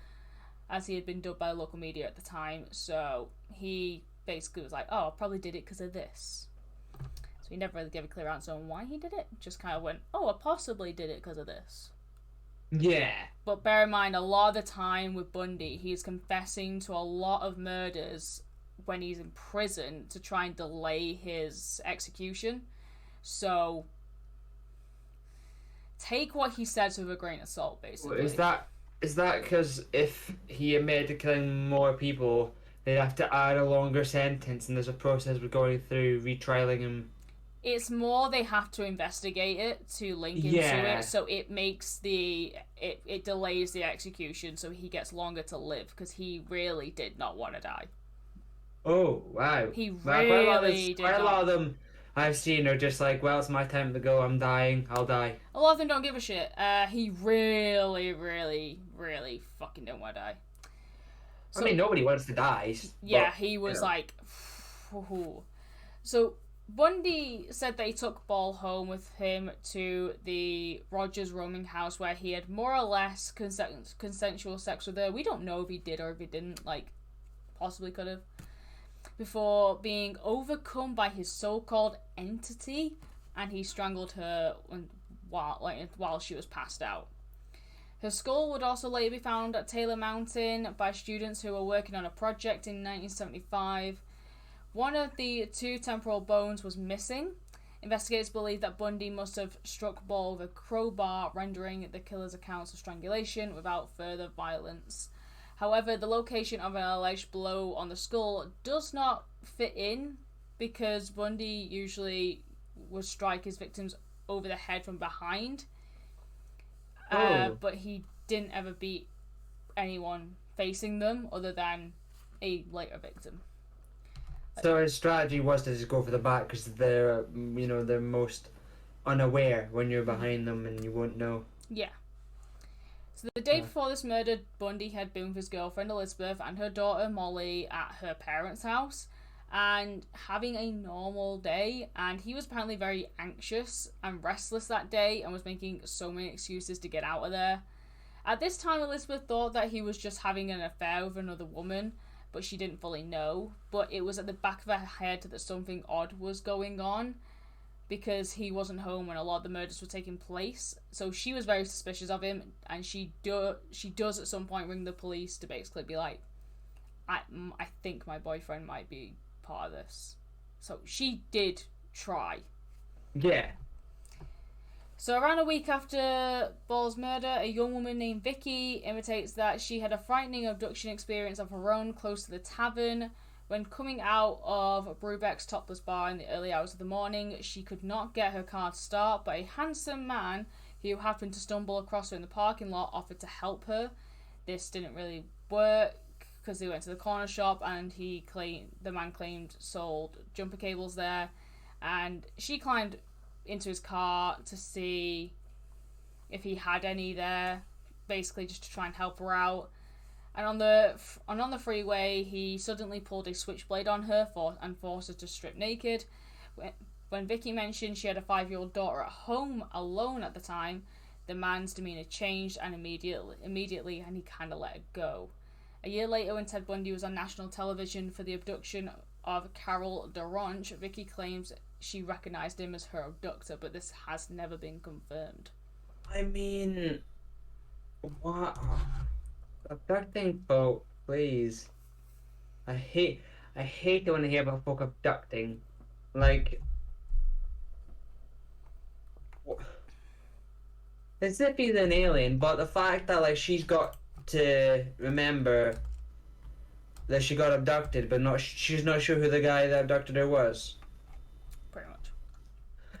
as he had been dubbed by local media at the time. So he basically was like, oh, I probably did it because of this. So he never really gave a clear answer on why he did it. Just kind of went, oh, I possibly did it because of this. Yeah. But bear in mind, a lot of the time with Bundy, he's confessing to a lot of murders when he's in prison to try and delay his execution. So take what he says with a grain of salt, basically. Is that because if he admitted to killing more people, they'd have to add a longer sentence, and there's a process we're going through retrialing him? It's more they have to investigate it to link into it, so it makes it delays the execution, so he gets longer to live, because he really did not want to die. Oh, wow. He really did quite a lot of them I've seen are just like, well, it's my time to go, I'm dying, I'll die. A lot of them don't give a shit. He really, really, really fucking don't want to die. So, I mean, nobody wants to die. Yeah, he was like... So Bundy said that he took Ball home with him to the Rogers roaming house, where he had more or less consensual sex with her. We don't know if he did or if he didn't, like, possibly could have, before being overcome by his so-called entity, and he strangled her while she was passed out. Her skull would also later be found at Taylor Mountain by students who were working on a project in 1975. One of the two temporal bones was missing. Investigators believe that Bundy must have struck Ball with a crowbar, rendering the killer's accounts of strangulation without further violence. However, the location of an alleged blow on the skull does not fit in, because Bundy usually would strike his victims over the head from behind. But he didn't ever beat anyone facing them other than a later victim. So his strategy was to just go for the back, because they're most unaware when you're behind them and you won't know. Yeah. So the day before this murder, Bundy had been with his girlfriend Elizabeth and her daughter Molly at her parents' house and having a normal day, and he was apparently very anxious and restless that day and was making so many excuses to get out of there. At this time, Elizabeth thought that he was just having an affair with another woman, but she didn't fully know. But it was at the back of her head that something odd was going on, because he wasn't home when a lot of the murders were taking place. So she was very suspicious of him, and she does at some point ring the police to basically be like, I think my boyfriend might be part of this. So she did try. Yeah. So around a week after Ball's murder, a young woman named Vicky imitates that she had a frightening abduction experience of her own close to the tavern. When coming out of Brubeck's topless bar in the early hours of the morning, she could not get her car to start, but a handsome man who happened to stumble across her in the parking lot offered to help her. This didn't really work because they went to the corner shop, and the man claimed sold jumper cables there, and she climbed into his car to see if he had any there, basically just to try and help her out. And on the freeway, he suddenly pulled a switchblade on her and forced her to strip naked. When Vicky mentioned she had a 5-year-old daughter at home alone at the time, the man's demeanor changed and immediately, and he kind of let it go. A year later, when Ted Bundy was on national television for the abduction of Carol Doranj, Vicky claims she recognized him as her abductor, but this has never been confirmed. I mean, what? Abducting folk, please. I hate it when I hear about folk abducting. Like, as if he's an alien, but the fact that, like, she's got to remember that she got abducted, but she's not sure who the guy that abducted her was. Pretty much.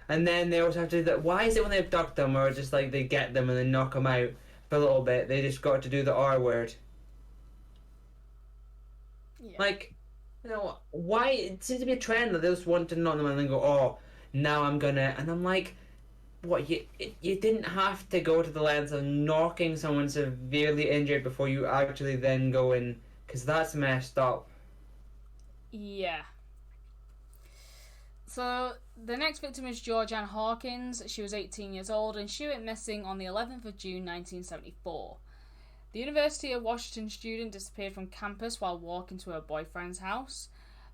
And then they also have to do that. Why is it when they abduct them, or just like they get them and then knock them out for a little bit, they just got to do the R word? Yeah. Like, you know, why? It seems to be a trend that they just want to knock them and then go, oh, now I'm gonna. And I'm like, what? You didn't have to go to the length of knocking someone severely injured before you actually then go in, because that's messed up. Yeah. So the next victim is Ann Hawkins. She was 18 years old, and she went missing on the 11th of June 1974. The University of Washington student disappeared from campus while walking to her boyfriend's house.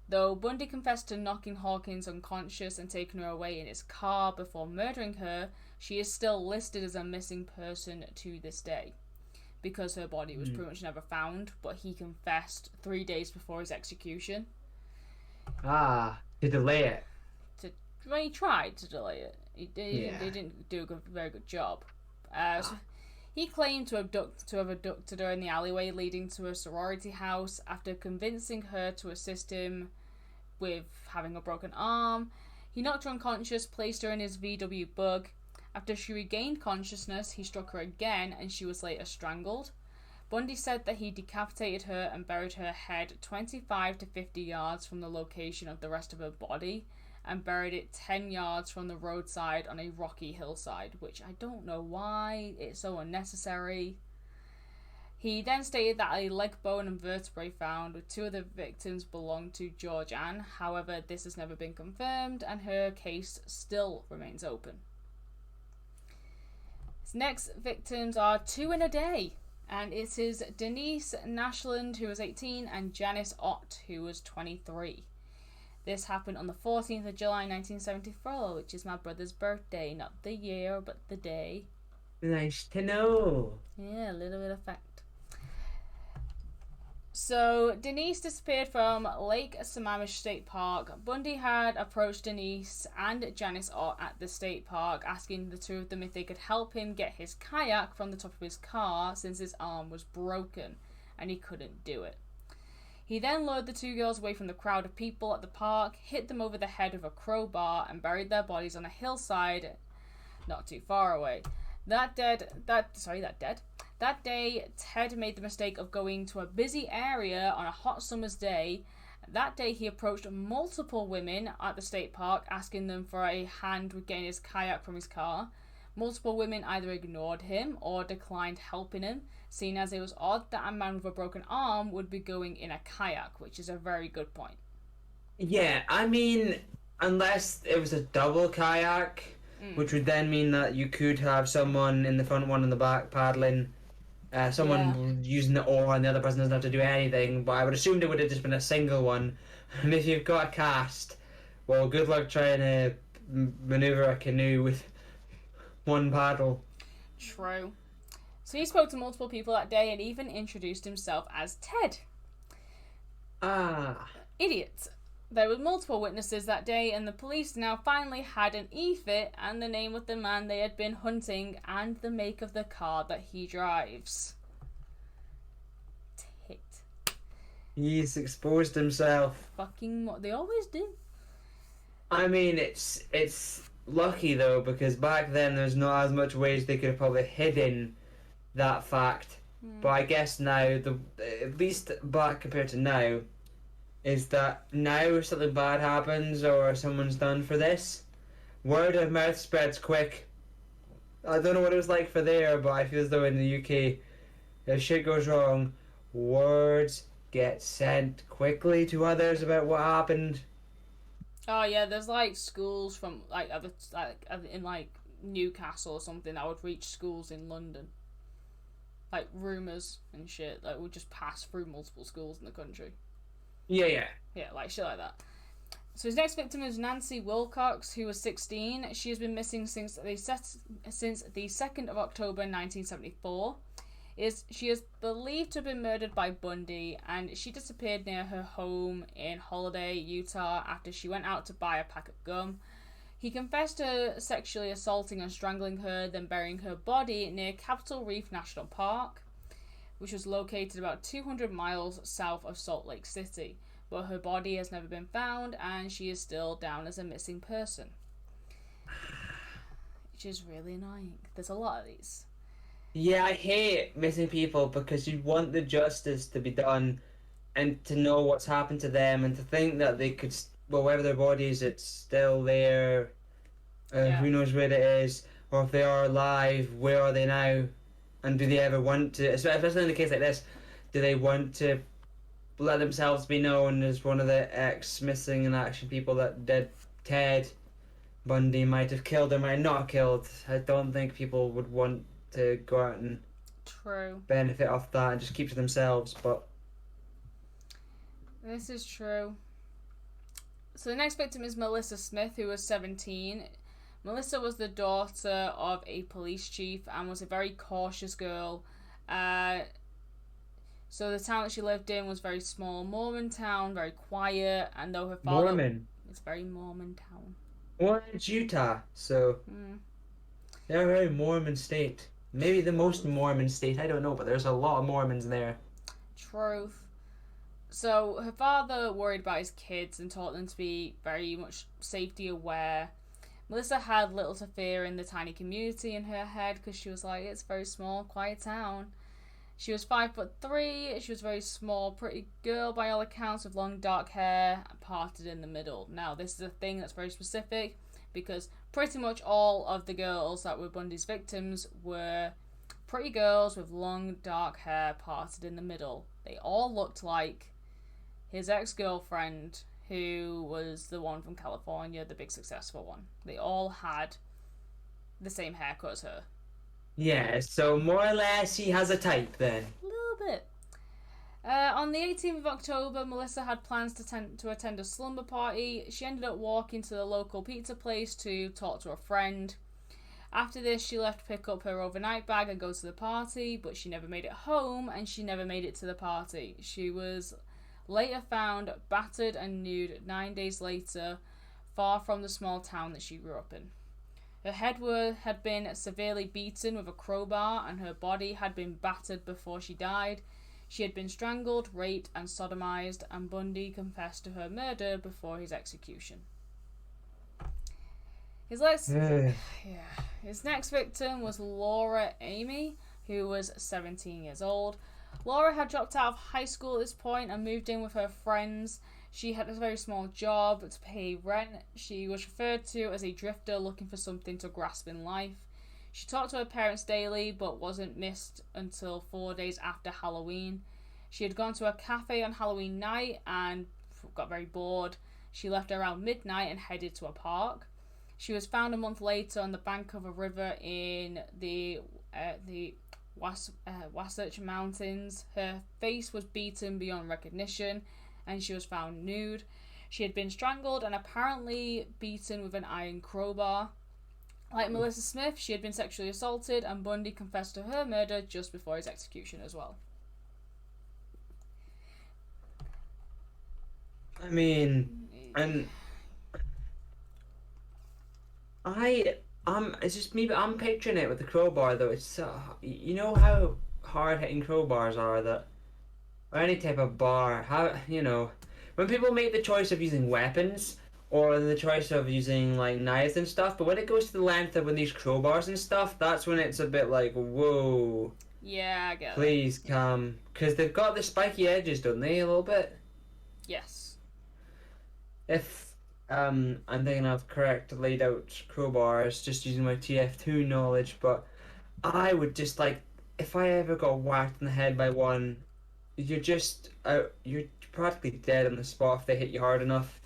Though Bundy confessed to knocking Hawkins unconscious and taking her away in his car before murdering her, she is still listed as a missing person to this day, because her body was pretty much never found, but he confessed 3 days before his execution. To delay it. Well, he tried to delay it. He didn't do a very good job. So he claimed to have abducted her in the alleyway leading to a sorority house. After convincing her to assist him with having a broken arm, he knocked her unconscious, placed her in his VW Bug. After she regained consciousness, he struck her again, and she was later strangled. Bundy said that he decapitated her and buried her head 25 to 50 yards from the location of the rest of her body, and buried it 10 yards from the roadside on a rocky hillside, which I don't know why, it's so unnecessary. He then stated that a leg bone and vertebrae found with 2 of the victims belonged to Ann. However, this has never been confirmed, and her case still remains open. His next victims are 2 in a day, and it is Denise Nashland, who was 18, and Janice Ott, who was 23. This happened on the 14th of July 1974, which is my brother's birthday. Not the year, but the day. Nice to know. Yeah, a little bit of fact. So, Denise disappeared from Lake Sammamish State Park. Bundy had approached Denise and Janice Ott at the state park, asking the 2 of them if they could help him get his kayak from the top of his car, since his arm was broken, and he couldn't do it. He then lured the 2 girls away from the crowd of people at the park, hit them over the head with a crowbar, and buried their bodies on a hillside not too far away. That day, Ted made the mistake of going to a busy area on a hot summer's day. That day, he approached multiple women at the state park, asking them for a hand with getting his kayak from his car. Multiple women either ignored him or declined helping him, seeing as it was odd that a man with a broken arm would be going in a kayak, which is a very good point. Yeah, I mean, unless it was a double kayak, which would then mean that you could have someone in the front, one in the back paddling, Someone using the oar and the other person doesn't have to do anything, but I would assume it would have just been a single one. And if you've got a cast, well, good luck trying to maneuver a canoe with one paddle. True. So he spoke to multiple people that day and even introduced himself as Ted. Idiot. There were multiple witnesses that day, and the police now finally had an e-fit and the name of the man they had been hunting and the make of the car that he drives. Tit. He's exposed himself. They always do. I mean, it's lucky though, because back then there's not as much ways they could have probably hidden that fact. But I guess now, at least back compared to now, is that now if something bad happens or someone's done for this, word of mouth spreads quick. I don't know what it was like for there, but I feel as though in the UK, if shit goes wrong, words get sent quickly to others about what happened. Oh yeah, there's like schools from in like Newcastle or something that would reach schools in London. Like rumours and shit that would just pass through multiple schools in the country. Yeah. Yeah, like shit like that. So his next victim is Nancy Wilcox, who was 16. She has been missing since the 2nd of October 1974. She is believed to have been murdered by Bundy, and she disappeared near her home in Holiday, Utah, after she went out to buy a pack of gum. He confessed to sexually assaulting and strangling her, then burying her body near Capitol Reef National Park, which was located about 200 miles south of Salt Lake City. But her body has never been found, and she is still down as a missing person. Which is really annoying. There's a lot of these. Yeah, I hate missing people because you want the justice to be done and to know what's happened to them and to think that they could, well, wherever their body is, it's still there. Who knows where it is, or if they are alive, where are they now? And do they ever want to, especially in a case like this, do they want to let themselves be known as one of the ex-missing in action people that Ted Bundy might have killed or might not have killed? I don't think people would want to go out and benefit off that and just keep to themselves, but... This is true. So the next victim is Melissa Smith, who was 17. Melissa was the daughter of a police chief and was a very cautious girl. So the town that she lived in was very small Mormon town, very quiet, and though her father... Mormon? It's very Mormon town. Well, it's Utah, so... They're a very Mormon state. Maybe the most Mormon state, I don't know, but there's a lot of Mormons there. Truth. So her father worried about his kids and taught them to be very much safety aware. Melissa had little to fear in the tiny community in her head because she was like, it's a very small, quiet town. She was 5'3". She was a very small, pretty girl by all accounts, with long dark hair parted in the middle. Now, this is a thing that's very specific because pretty much all of the girls that were Bundy's victims were pretty girls with long dark hair parted in the middle. They all looked like his ex-girlfriend, who was the one from California, the big successful one. They all had the same haircut as her. Yeah, so more or less he has a type then. A little bit. On the 18th of October, Melissa had plans to attend a slumber party. She ended up walking to the local pizza place to talk to a friend. After this, she left to pick up her overnight bag and go to the party, but she never made it home and she never made it to the party. She was later found battered and nude 9 days later, far from the small town that she grew up in. Her head had been severely beaten with a crowbar and her body had been battered before she died. She had been strangled, raped and sodomized, and Bundy confessed to her murder before his execution. His next victim was Laura Amy, who was 17 years old. Laura had dropped out of high school at this point and moved in with her friends. She had a very small job to pay rent. She was referred to as a drifter looking for something to grasp in life. She talked to her parents daily but wasn't missed until 4 days after Halloween. She had gone to a cafe on Halloween night and got very bored. She left around midnight and headed to a park. She was found a month later on the bank of a river in the Wasatch Mountains. Her face was beaten beyond recognition, and she was found nude. She had been strangled and apparently beaten with an iron crowbar. Like Melissa Smith, she had been sexually assaulted, and Bundy confessed to her murder just before his execution as well. I mean, and it's just me, but I'm picturing it with the crowbar though. It's so, you know how hard hitting crowbars are, that, or any type of bar. How, when people make the choice of using weapons or the choice of using like knives and stuff, but when it goes to the length of when these crowbars and stuff, that's when it's a bit like, whoa. Yeah, I get it. Please come, because they've got the spiky edges, don't they, a little bit? Yes. If I'm thinking of correct laid out crowbars, just using my TF2 knowledge, but I would just like, if I ever got whacked in the head by one, you're practically dead on the spot if they hit you hard enough.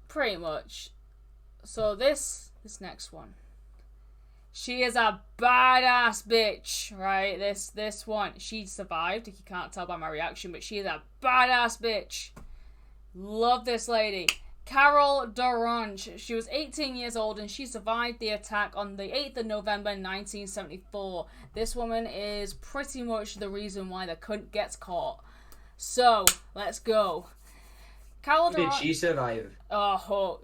Pretty much. So this next one. She is a badass bitch, right? This one. She survived, if you can't tell by my reaction, but she is a badass bitch. Love this lady. Cowell Doranj. She was 18 years old and she survived the attack on the 8th of November 1974. This woman is pretty much the reason why the cunt gets caught. So, let's go. Cowell Did she survive? Oh.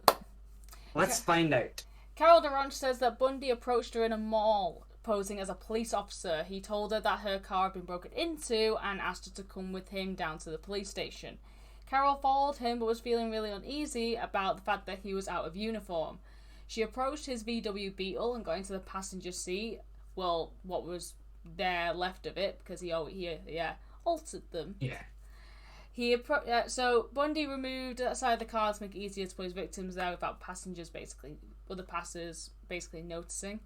Let's find out. Cowell Doranj says that Bundy approached her in a mall, posing as a police officer. He told her that her car had been broken into and asked her to come with him down to the police station. Cowell followed him but was feeling really uneasy about the fact that he was out of uniform. She approached his VW Beetle and got into the passenger seat. Well, what was there left of it, because he altered them. Yeah. So Bundy removed outside the car to make it easier to put his victims there without other passers basically noticing.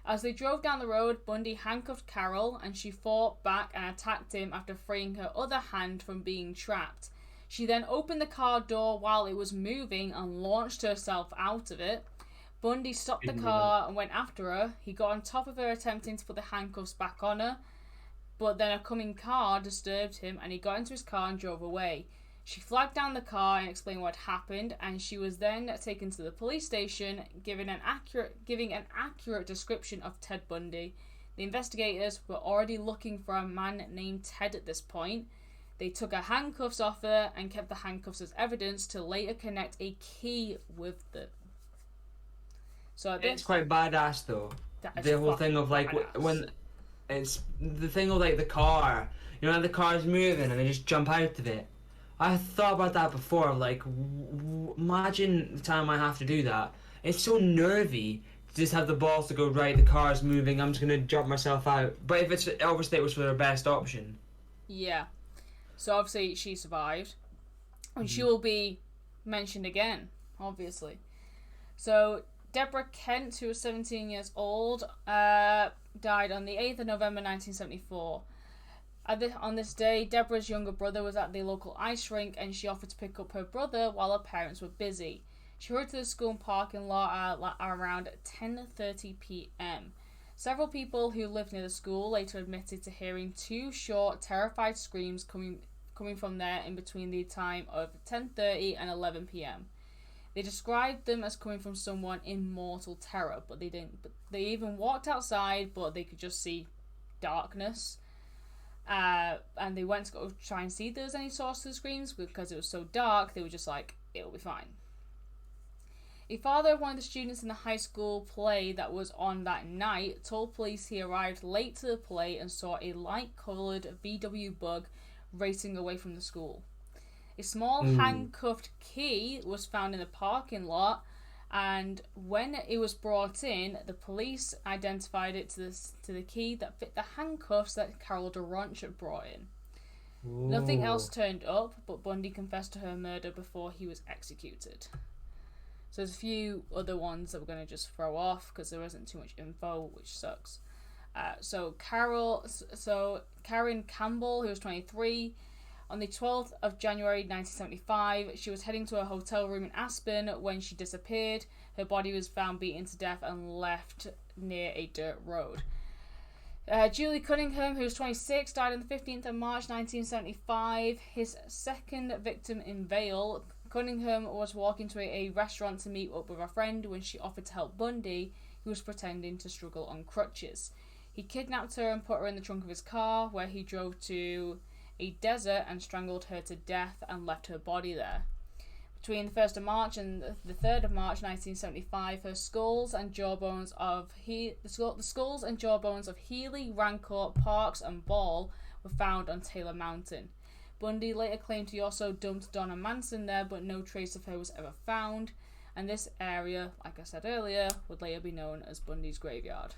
As they drove down the road, Bundy handcuffed Cowell and she fought back and attacked him after freeing her other hand from being trapped. She then opened the car door while it was moving and launched herself out of it. Bundy stopped the car and went after her. He got on top of her, attempting to put the handcuffs back on her, but then a coming car disturbed him and he got into his car and drove away. She flagged down the car and explained what happened, and she was then taken to the police station, giving an accurate description of Ted Bundy. The investigators were already looking for a man named Ted at this point. They took her handcuffs off her and kept the handcuffs as evidence to later connect a key with them. So it's quite badass though. The whole thing of like when it's the thing of like the car, the car's moving and they just jump out of it. I thought about that before. Like, imagine the time I have to do that. It's so nervy to just have the balls to go, right, the car's moving, I'm just gonna jump myself out. But if it's obviously it was for their best option. Yeah. So obviously she survived, and she will be mentioned again, obviously. So Deborah Kent, who was 17 years old, died on the 8th of November 1974. On this day, Deborah's younger brother was at the local ice rink and she offered to pick up her brother while her parents were busy. She hurried to the school parking lot around 10:30 p.m. Several people who lived near the school later admitted to hearing two short, terrified screams coming from there in between the time of 10:30 and 11 p.m. They described them as coming from someone in mortal terror, but they didn't. They even walked outside, but they could just see darkness. And they went to go try and see if there was any source to the screams, because it was so dark. They were just like, it'll be fine. A father of one of the students in the high school play that was on that night told police he arrived late to the play and saw a light-coloured VW Bug racing away from the school. A small handcuffed key was found in the parking lot, and when it was brought in, the police identified it to the key that fit the handcuffs that Cowell Doranj had brought in. Ooh. Nothing else turned up, but Bundy confessed to her murder before he was executed. So there's a few other ones that we're going to just throw off because there isn't too much info, which sucks. So Karen Campbell, who was 23, on the 12th of January 1975, she was heading to a hotel room in Aspen when she disappeared. Her body was found beaten to death and left near a dirt road. Julie Cunningham, who was 26, died on the 15th of March 1975. His second victim in Vale, Cunningham was walking to a restaurant to meet up with a friend. When she offered to help Bundy, he was pretending to struggle on crutches. He kidnapped her and put her in the trunk of his car, where he drove to a desert and strangled her to death and left her body there. Between the 1st of March and the 3rd of March 1975, her skulls and jawbones of the skulls and jawbones of Healey, Rancourt, Parks and Ball were found on Taylor Mountain. Bundy later claimed he also dumped Donna and Manson there, but no trace of her was ever found, and this area, like I said earlier, would later be known as Bundy's graveyard.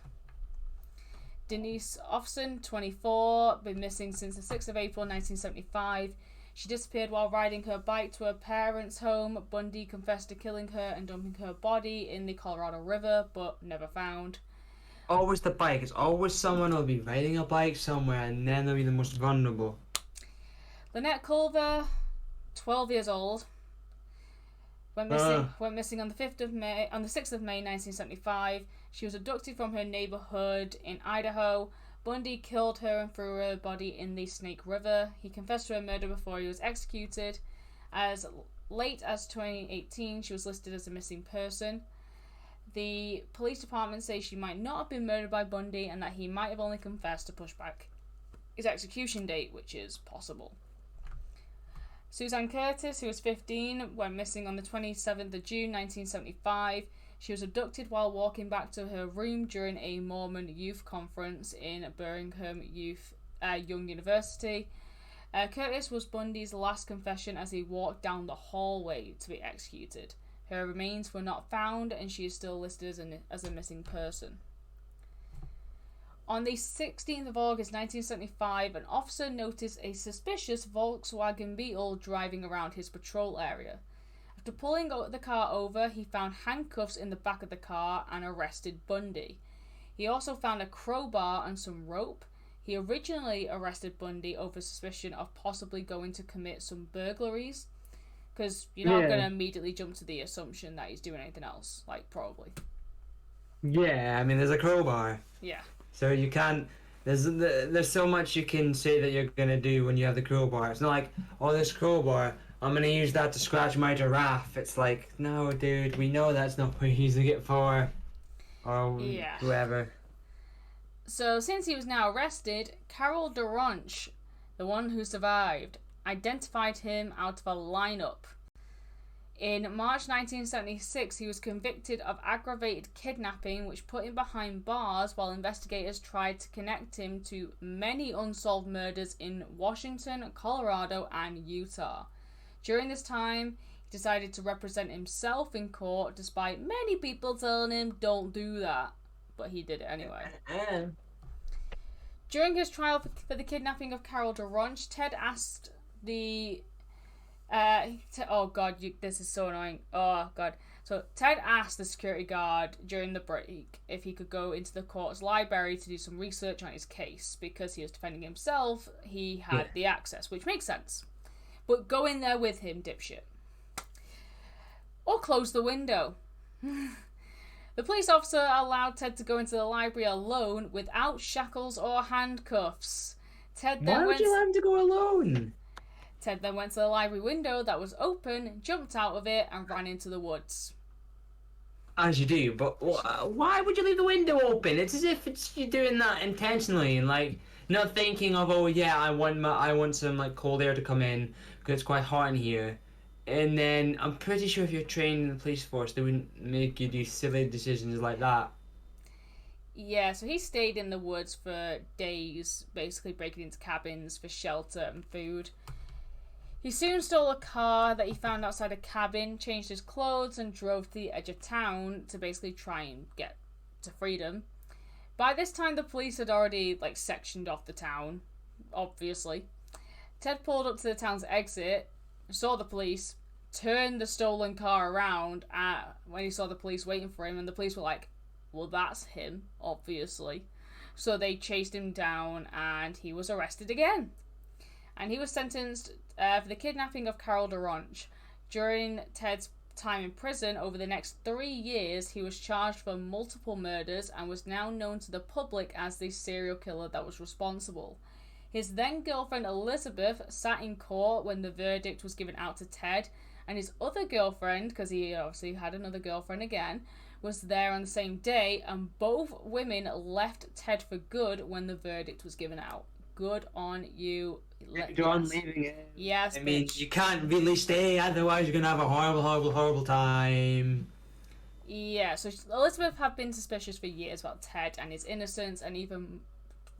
Denise Nashland, 24, been missing since the 6th of April 1975. She disappeared while riding her bike to her parents' home. Bundy confessed to killing her and dumping her body in the Colorado River, but never found. Always the bike. It's always someone will be riding a bike somewhere, and then they'll be the most vulnerable. Lynette Culver, 12 years old, went missing on the 6th of May 1975. She was abducted from her neighborhood in Idaho. Bundy killed her and threw her body in the Snake River. He confessed to her murder before he was executed. As late as 2018, she was listed as a missing person. The police department say she might not have been murdered by Bundy and that he might have only confessed to push back his execution date, which is possible. Suzanne Curtis, who was 15, went missing on the 27th of June 1975. She was abducted while walking back to her room during a Mormon youth conference in Birmingham Young University. Curtis was Bundy's last confession as he walked down the hallway to be executed. Her remains were not found, and she is still listed as a missing person. On the 16th of August 1975, an officer noticed a suspicious Volkswagen Beetle driving around his patrol area. After pulling the car over, he found handcuffs in the back of the car and arrested Bundy. He also found a crowbar and some rope. He originally arrested Bundy over suspicion of possibly going to commit some burglaries, because you're not going to immediately jump to the assumption that he's doing anything else, like, probably. Yeah, I mean, there's a crowbar. Yeah. So you can't... There's so much you can say that you're going to do when you have the crowbar. It's not like, oh, this crowbar, I'm going to use that to scratch my giraffe. It's like, no, dude, we know that's not what you're using it for. Or whoever. So, since he was now arrested, Carol Doranj, the one who survived, identified him out of a lineup. In March 1976, he was convicted of aggravated kidnapping, which put him behind bars while investigators tried to connect him to many unsolved murders in Washington, Colorado, and Utah. During this time, he decided to represent himself in court, despite many people telling him, don't do that. But he did it anyway. During his trial for the kidnapping of Carol Doranj, Ted asked the... this is so annoying. Oh, God. So, Ted asked the security guard during the break if he could go into the court's library to do some research on his case. Because he was defending himself, he had the access, which makes sense. But go in there with him, dipshit. Or close the window. The police officer allowed Ted to go into the library alone without shackles or handcuffs. Why would you let him to go alone? Ted then went to the library window that was open, jumped out of it, and ran into the woods. As you do, but why would you leave the window open? It's as if you're doing that intentionally and like not thinking of, oh yeah, I want some like cold air to come in because it's quite hot in here. And then I'm pretty sure if you're trained in the police force, they wouldn't make you do silly decisions like that. Yeah, so he stayed in the woods for days, basically breaking into cabins for shelter and food. He soon stole a car that he found outside a cabin, changed his clothes, and drove to the edge of town to basically try and get to freedom. By this time, the police had already, sectioned off the town, obviously. Ted pulled up to the town's exit, saw the police, turned the stolen car around when he saw the police waiting for him, and the police were like, well, that's him, obviously. So they chased him down, and he was arrested again. And he was sentenced for the kidnapping of Carol Doranj. During Ted's time in prison, over the next 3 years, he was charged for multiple murders and was now known to the public as the serial killer that was responsible. His then girlfriend Elizabeth sat in court when the verdict was given out to Ted, and his other girlfriend, because he obviously had another girlfriend again, was there on the same day, and both women left Ted for good when the verdict was given out. Good on you. Good on leaving it. Yes, I mean, you can't really stay, otherwise you're going to have a horrible, horrible, horrible time. Yeah, so Elizabeth had been suspicious for years about Ted and his innocence, and even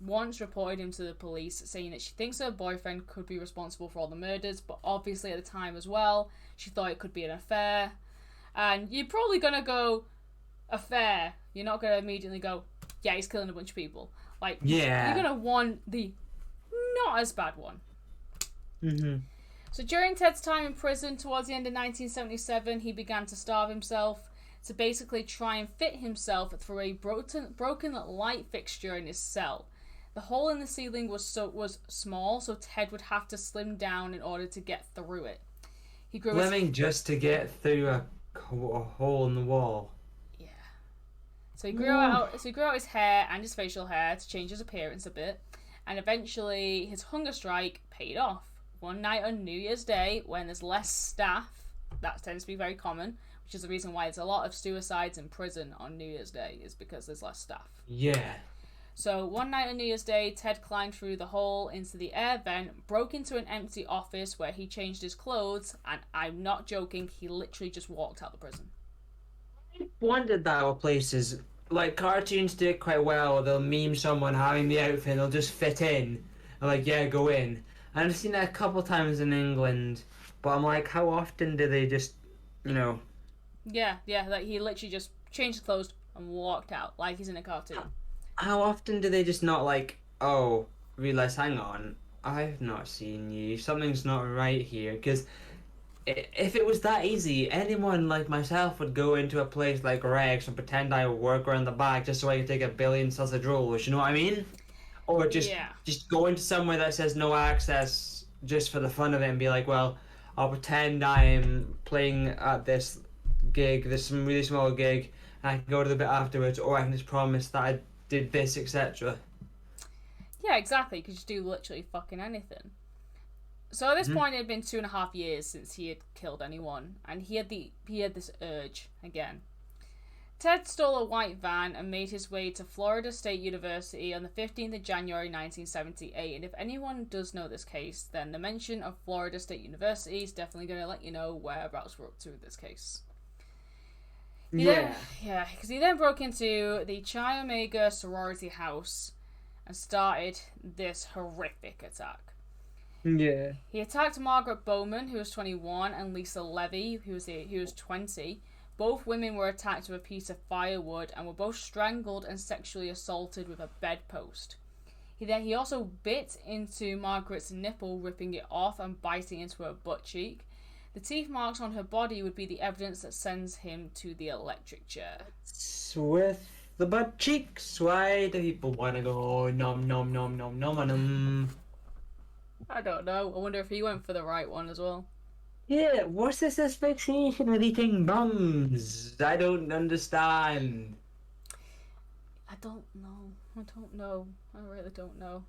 once reported him to the police, saying that she thinks her boyfriend could be responsible for all the murders, but obviously at the time as well, she thought it could be an affair. And you're probably going to go, affair. You're not going to immediately go, yeah, he's killing a bunch of people. Like, yeah, you're going to want the not as bad one. Mm-hmm. So during Ted's time in prison, towards the end of 1977, he began to starve himself to basically try and fit himself through a broken light fixture in his cell. The hole in the ceiling was small, so Ted would have to slim down in order to get through it. He grew just to get through a hole in the wall. Yeah. So he grew out his hair and his facial hair to change his appearance a bit, and eventually his hunger strike paid off. One night on New Year's Day, when there's less staff, that tends to be very common, which is the reason why there's a lot of suicides in prison on New Year's Day, is because there's less staff. Yeah. So one night on New Year's Day, Ted climbed through the hole into the air vent, broke into an empty office where he changed his clothes, and I'm not joking, he literally just walked out of the prison. I wondered that with places, like cartoons do it quite well. They'll meme someone having the outfit, they'll just fit in, and like, yeah, go in. And I've seen that a couple times in England, but I'm like, how often do they just, Yeah, like he literally just changed his clothes and walked out like he's in a cartoon. How often do they just not like, realize, hang on, I've not seen you, something's not right here? Because if it was that easy, anyone like myself would go into a place like Rex and pretend I would work around the back just so I could take a billion sausage rolls, you know what I mean? Or just go into somewhere that says no access just for the fun of it and be like, well, I'll pretend I'm playing at this gig, this really small gig, and I can go to the bit afterwards, or I can just promise that I did this, etc. Yeah, exactly, because you do literally fucking anything. So at this point, it had been 2.5 years since he had killed anyone, and he had this urge again. Ted stole a white van and made his way to Florida State University on the 15th of January 1978, and if anyone does know this case, then the mention of Florida State University is definitely going to let you know whereabouts we're up to with this case. Because he then broke into the Chi Omega sorority house and started this horrific attack. Yeah. He attacked Margaret Bowman, who was 21, and Lisa Levy, who was 20. Both women were attacked with a piece of firewood and were both strangled and sexually assaulted with a bedpost. He also bit into Margaret's nipple, ripping it off and biting into her butt cheek. The teeth marks on her body would be the evidence that sends him to the electric chair. With the butt cheeks, why do people want to go nom nom nom nom nom nom? I don't know. I wonder if he went for the right one as well. Yeah, what's this asphyxiation with eating bums? I don't understand. I don't know. I really don't know.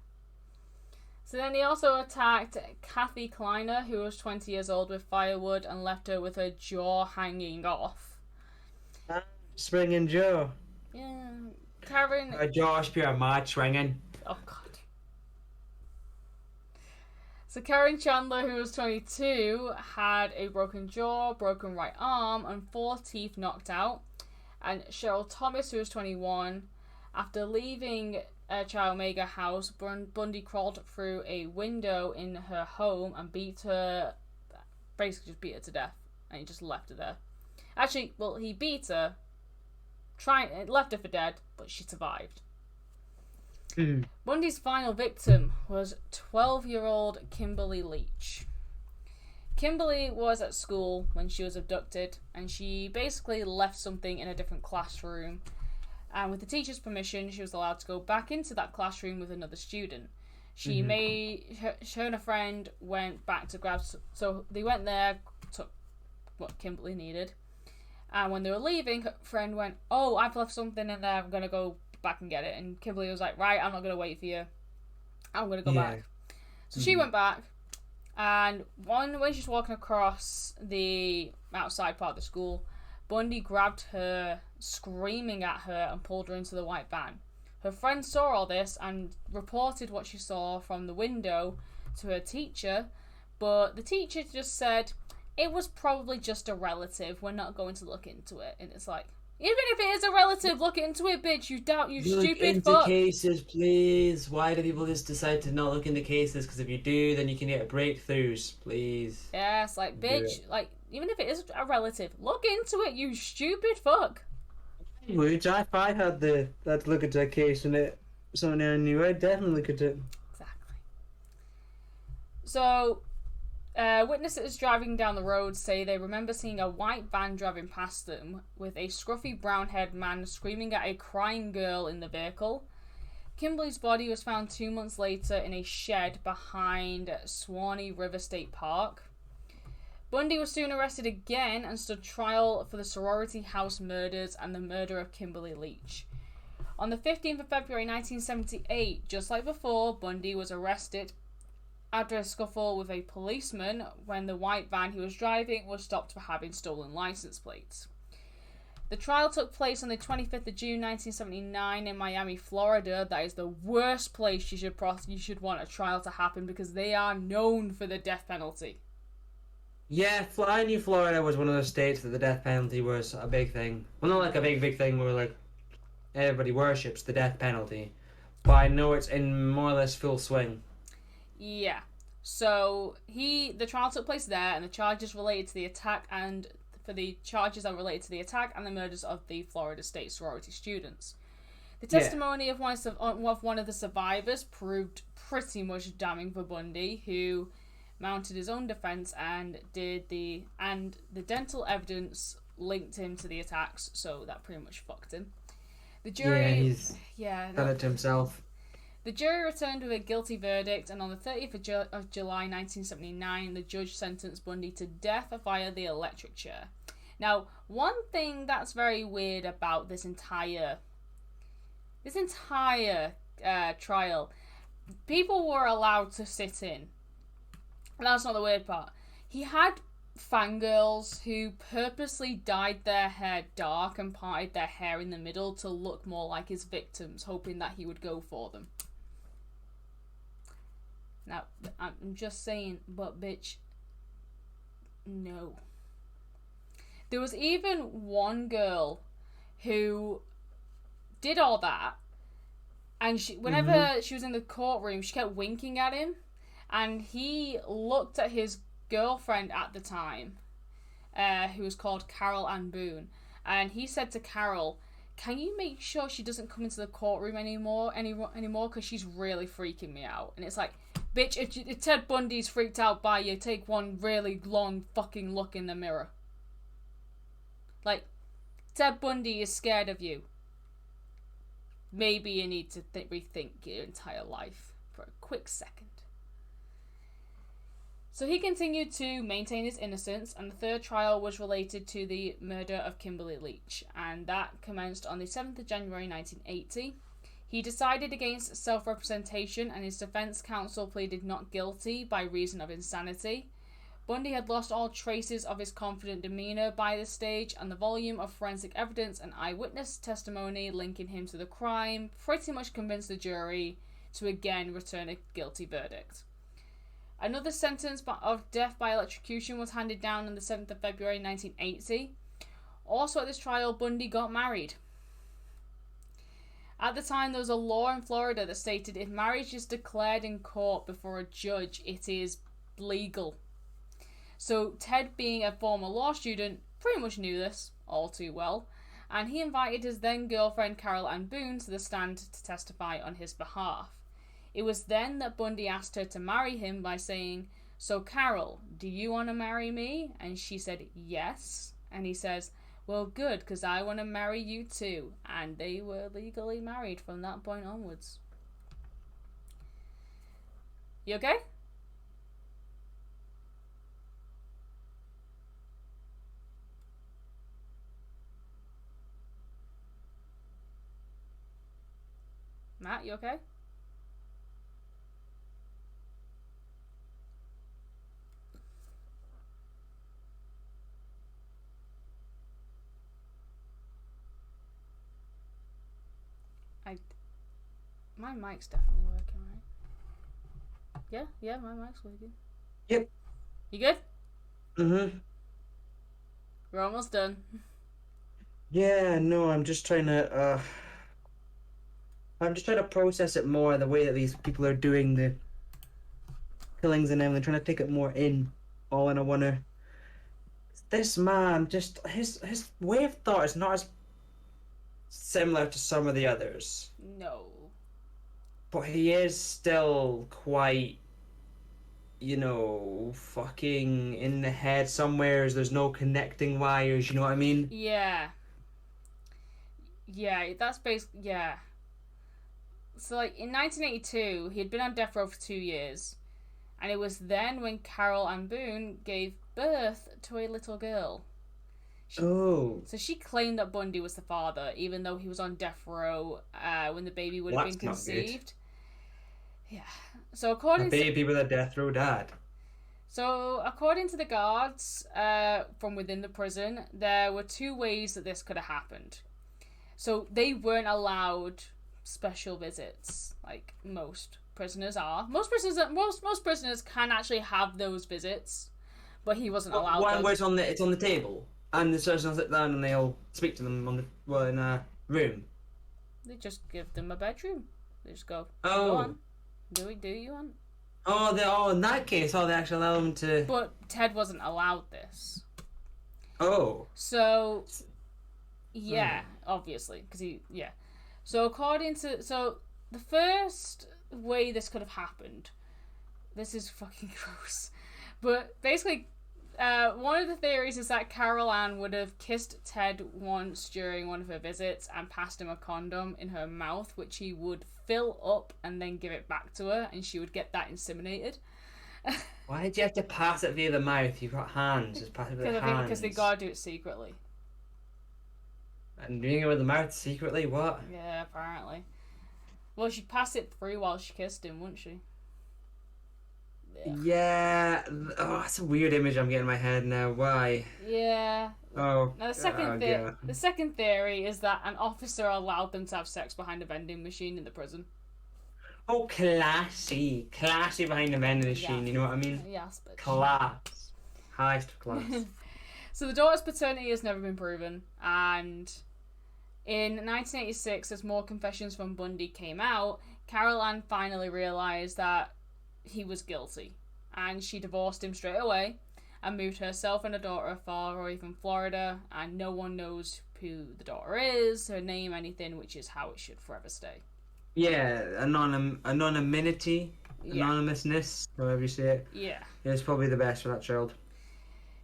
So then he also attacked Kathy Kleiner, who was 20 years old, with firewood and left her with her jaw hanging off. Swinging jaw. Yeah. Karen... Her jaw's pure mad swinging. Oh, God. So Karen Chandler, who was 22, had a broken jaw, broken right arm, and 4 teeth knocked out. And Cheryl Thomas, who was 21, after leaving Chi Omega house, Bundy crawled through a window in her home and basically just beat her to death. And he just left her there. Actually, well, he beat her, left her for dead, but she survived. Bundy's final victim was 12-year-old Kimberly Leach. Kimberly was at school when she was abducted, and she basically left something in a different classroom. And with the teacher's permission, she was allowed to go back into that classroom with another student. Her and a friend went back to grab... So they went there, took what Kimberly needed. And when they were leaving, her friend went, "Oh, I've left something in there. I'm going to go back and get it." And Kimberly was like, "Right, I'm not going to wait for you. I'm going to go back." So she went back. And when she's walking across the outside part of the school, Bundy grabbed her, screaming at her, and pulled her into the white van. Her friend saw all this and reported what she saw from the window to her teacher, but the teacher just said, "It was probably just a relative. We're not going to look into it." And it's like, even if it is a relative, look into it, bitch. You stupid fuck. Look into cases, please. Why do people just decide to not look into cases? Because if you do, then you can get breakthroughs, please. Yes, like, bitch, like, even if it is a relative, look into it, you stupid fuck. Which if I had that look at that case and someone I knew, I'd definitely look at it. Exactly. So, witnesses driving down the road say they remember seeing a white van driving past them with a scruffy brown-haired man screaming at a crying girl in the vehicle. Kimberly's body was found 2 months later in a shed behind Swanee River State Park. Bundy was soon arrested again and stood trial for the sorority house murders and the murder of Kimberly Leach. On the 15th of February 1978, just like before, Bundy was arrested after a scuffle with a policeman when the white van he was driving was stopped for having stolen license plates. The trial took place on the 25th of June 1979 in Miami, Florida. That is the worst place you should want a trial to happen because they are known for the death penalty. Yeah, I knew Florida was one of those states that the death penalty was a big thing. Well, not like a big thing where like everybody worships the death penalty, but I know it's in more or less full swing. Yeah. So the trial took place there, and the charges related to the attack and the murders of the Florida State sorority students. The testimony of one of the survivors proved pretty much damning for Bundy, who mounted his own defense and the dental evidence linked him to the attacks, so that pretty much fucked him. The jury, done it to himself. The jury returned with a guilty verdict, and on the 30th of July 1979, the judge sentenced Bundy to death via the electric chair. Now, one thing that's very weird about this entire trial, people were allowed to sit in. That's not the weird part. He had fangirls who purposely dyed their hair dark and parted their hair in the middle to look more like his victims, hoping that he would go for them. Now, I'm just saying, but bitch, no. There was even one girl who did all that, and whenever she was in the courtroom, she kept winking at him, and he looked at his girlfriend at the time, who was called Carol Ann Boone, and he said to Carol, "Can you make sure she doesn't come into the courtroom anymore, because she's really freaking me out." And it's like, bitch, if Ted Bundy's freaked out by you, take one really long fucking look in the mirror. Like, Ted Bundy is scared of you. Maybe you need to rethink your entire life for a quick second. So he continued to maintain his innocence, and the third trial was related to the murder of Kimberly Leach, and that commenced on the 7th of January 1980. He decided against self-representation, and his defense counsel pleaded not guilty by reason of insanity. Bundy had lost all traces of his confident demeanour by this stage, and the volume of forensic evidence and eyewitness testimony linking him to the crime pretty much convinced the jury to again return a guilty verdict. Another sentence of death by electrocution was handed down on the 7th of February 1980. Also at this trial, Bundy got married. At the time, there was a law in Florida that stated if marriage is declared in court before a judge, it is legal. So Ted, being a former law student, pretty much knew this all too well, and he invited his then girlfriend Carol Ann Boone to the stand to testify on his behalf. It was then that Bundy asked her to marry him by saying, "So Carol, do you want to marry me?" And she said yes. And he says, "Well, good, because I want to marry you too." And they were legally married from that point onwards. You okay? Matt, you okay? My mic's definitely working, right? Yeah, my mic's working. Yep. You good? Mm-hmm. We're almost done. Yeah, no, I'm just trying to process it more, the way that these people are doing the killings and everything, trying to take it more in. All, and I wonder, this man, just his way of thought is not as similar to some of the others, No. but he is still quite, fucking in the head somewhere. There's no connecting wires, you know what I mean? Yeah. Yeah, that's basically... Yeah. So, like, in 1982, he had been on death row for 2 years. And it was then when Carol Ann Boone gave birth to a little girl. So she claimed that Bundy was the father, even though he was on death row when the baby would have been conceived. Yeah. So according baby with a death row dad. So according to the guards from within the prison, there were 2 ways that this could have happened. So they weren't allowed special visits like most prisoners are. Most prisoners can actually have those visits, but he wasn't allowed. One where it's on the table, and the surgeon will sit down and they'll speak to them in a room. They just give them a bedroom. They just go. Oh. Go on. Do you want? Oh, in that case, they actually allow them to. But Ted wasn't allowed this. Oh. So. Yeah, obviously, because yeah. So according to the first way this could have happened, this is fucking gross, but basically, one of the theories is that Carol Ann would have kissed Ted once during one of her visits and passed him a condom in her mouth, which he would fill up and then give it back to her, and she would get that inseminated. Why did you have to pass it via the mouth? You've got hands. Just pass it with the hands. Because they gotta do it secretly. And doing it with the mouth secretly? What? Yeah, apparently. Well, she'd pass it through while she kissed him, wouldn't she? Yeah. Oh, that's a weird image I'm getting in my head now. Why? Yeah. Oh. Now the second theory is that an officer allowed them to have sex behind a vending machine in the prison. Oh, classy behind the vending machine. You know what I mean? Yes, but class, highest of class. So the daughter's paternity has never been proven, and in 1986, as more confessions from Bundy came out, Carol Ann finally realised that he was guilty, and she divorced him straight away and moved herself and her daughter far away from Florida, and no one knows who the daughter is, her name, anything, which is how it should forever stay. Yeah, anonymity, anonymousness, however you say it. Yeah. It's probably the best for that child.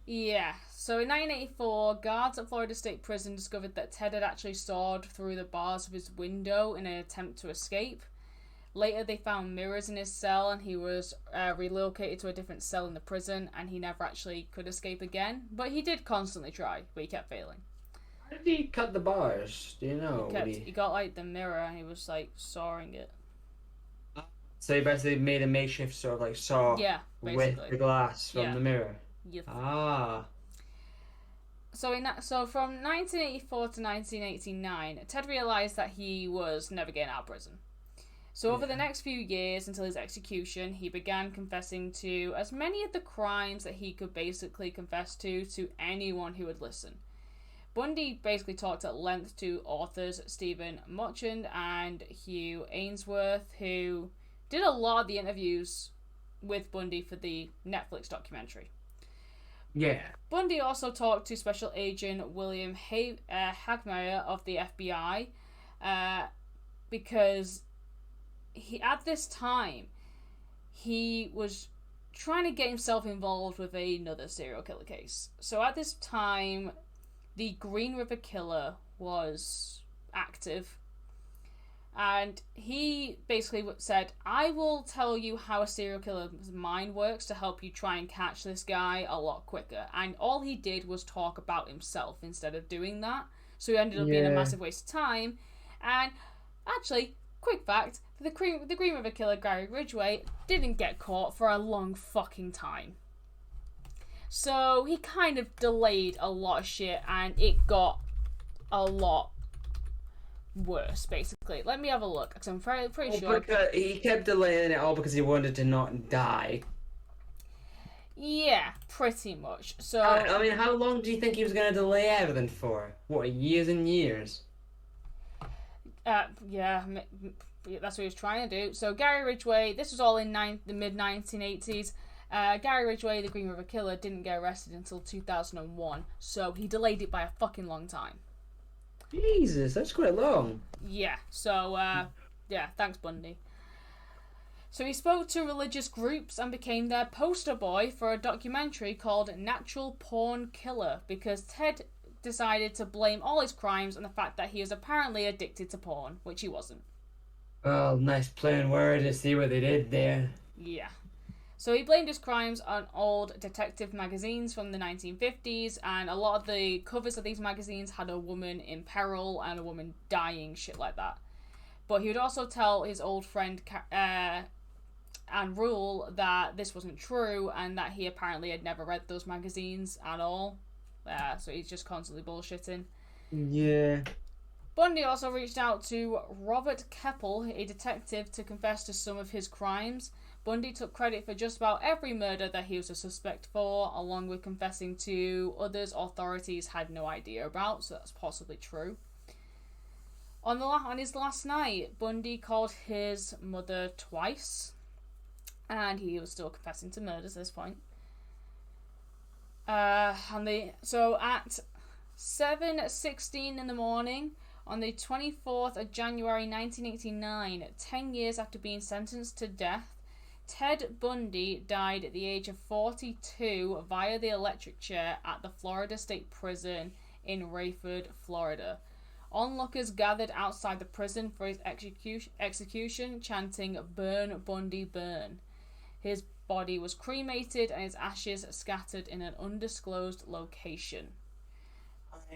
Yeah. So in 1984, guards at Florida State Prison discovered that Ted had actually sawed through the bars of his window in an attempt to escape. Later, they found mirrors in his cell, and he was relocated to a different cell in the prison, and he never actually could escape again. But he did constantly try, but he kept failing. How did he cut the bars? Do you know? He got like the mirror, and he was like sawing it. So he basically made a makeshift sort of like saw with the glass from the mirror. Yep. Ah. So from 1984 to 1989, Ted realised that he was never getting out of prison. So over the next few years until his execution, he began confessing to as many of the crimes that he could basically confess to anyone who would listen. Bundy basically talked at length to authors Stephen Mochand and Hugh Ainsworth, who did a lot of the interviews with Bundy for the Netflix documentary. Yeah. Bundy also talked to Special Agent William Hagmeyer of the FBI because at this time he was trying to get himself involved with another serial killer case. So at this time, the Green River Killer was active, and he basically said, I will tell you how a serial killer's mind works to help you try and catch this guy a lot quicker. And all he did was talk about himself instead of doing that. So he ended up being a massive waste of time. And actually, quick fact, The Green River Killer, Gary Ridgway, didn't get caught for a long fucking time. So he kind of delayed a lot of shit, and it got a lot worse, basically. Let me have a look, because I'm pretty sure... Because he kept delaying it all because he wanted to not die. Yeah, pretty much. So... I mean, how long do you think he was going to delay everything for? What, years and years? Yeah, that's what he was trying to do. So Gary Ridgway, this was all in the mid-1980s. Gary Ridgway, the Green River Killer, didn't get arrested until 2001, so he delayed it by a fucking long time. Jesus, that's quite long. Yeah, so, yeah, thanks, Bundy. So he spoke to religious groups and became their poster boy for a documentary called Natural Porn Killer, because Ted decided to blame all his crimes on the fact that he was apparently addicted to porn, which he wasn't. Oh, nice plain word to see what they did there. Yeah. So he blamed his crimes on old detective magazines from the 1950s, and a lot of the covers of these magazines had a woman in peril and a woman dying, shit like that. But he would also tell his old friend Ann Rule that this wasn't true, and that he apparently had never read those magazines at all. So he's just constantly bullshitting. Yeah. Bundy also reached out to Robert Keppel, a detective, to confess to some of his crimes. Bundy took credit for just about every murder that he was a suspect for, along with confessing to others authorities had no idea about, so that's possibly true. On his last night, Bundy called his mother twice, and he was still confessing to murders at this point. So at 7:16 in the morning, on the 24th of January 1989, 10 years after being sentenced to death, Ted Bundy died at the age of 42 via the electric chair at the Florida State Prison in Rayford, Florida. Onlookers gathered outside the prison for his execution, chanting, "Burn, Bundy, burn." His body was cremated and his ashes scattered in an undisclosed location.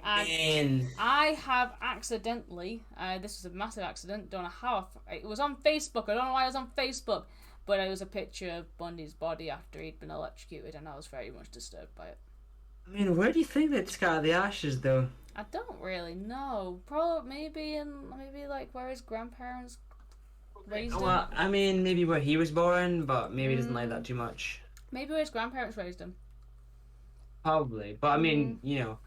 And I have accidentally, this was a massive accident, don't know how, it was on Facebook, I don't know why it was on Facebook, but it was a picture of Bundy's body after he'd been electrocuted, and I was very much disturbed by it. I mean, where do you think they'd scatter the ashes, though? I don't really know. Probably maybe like where his grandparents raised him. Well, I mean, maybe where he was born, but maybe he doesn't like that too much. Maybe where his grandparents raised him. Probably, but I mean, you know,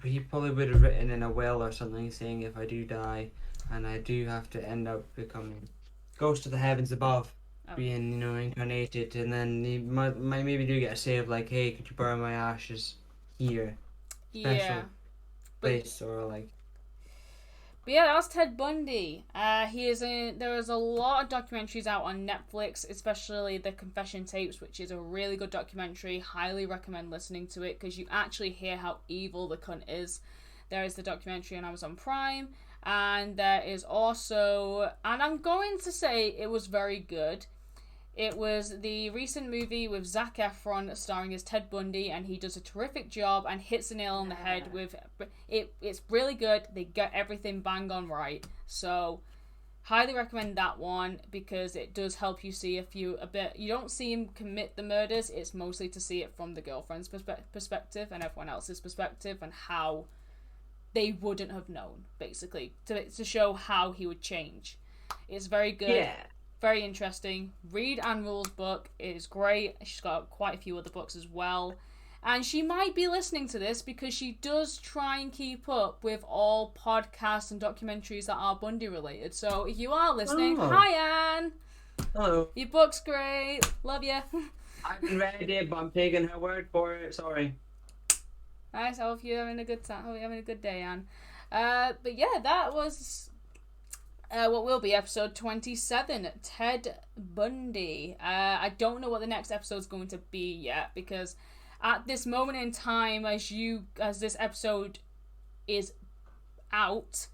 he probably would have written in a will or something saying, if I do die and I do have to end up becoming ghost of the heavens above, being, you know, incarnated, and then he might maybe do get a say of like, hey, could you burn my ashes here? Special place, or like. But yeah, that's Ted Bundy. There is a lot of documentaries out on Netflix, especially the Confession Tapes, which is a really good documentary. Highly recommend listening to it because you actually hear how evil the cunt is. There is the documentary on Amazon Prime, and there is also, and I'm going to say it was very good. It was the recent movie with Zac Efron starring as Ted Bundy, and he does a terrific job and hits the nail on the head with it. It's really good. They get everything bang on right. So, highly recommend that one because it does help you see a bit. You don't see him commit the murders. It's mostly to see it from the girlfriend's perspective and everyone else's perspective and how they wouldn't have known, basically, to show how he would change. It's very good. Yeah. Very interesting. Read Ann Rule's book. It is great. She's got quite a few other books as well. And she might be listening to this because she does try and keep up with all podcasts and documentaries that are Bundy related. So if you are listening, hi Anne! Hello. Your book's great. Love you. I haven't read it, but I'm taking her word for it. Sorry. Nice. I hope you're having a good time. Hope you're having a good day, Anne. But yeah, that was... what will be episode 27, Ted Bundy. I don't know what the next episode's going to be yet because at this moment in time, as this episode is out,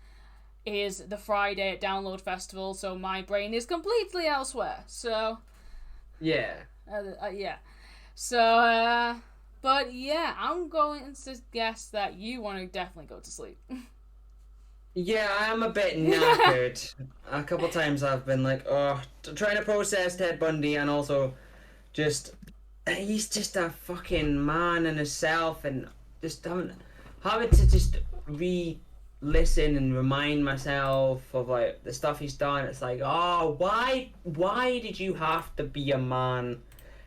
is the Friday Download Festival, so my brain is completely elsewhere. So yeah, yeah. So but yeah, I'm going to guess that you want to definitely go to sleep. Yeah, I am a bit knackered. A couple times I've been like, oh, trying to process Ted Bundy, and also just he's just a fucking man in himself, and just having to just re-listen and remind myself of like the stuff he's done. It's like, oh, why did you have to be a man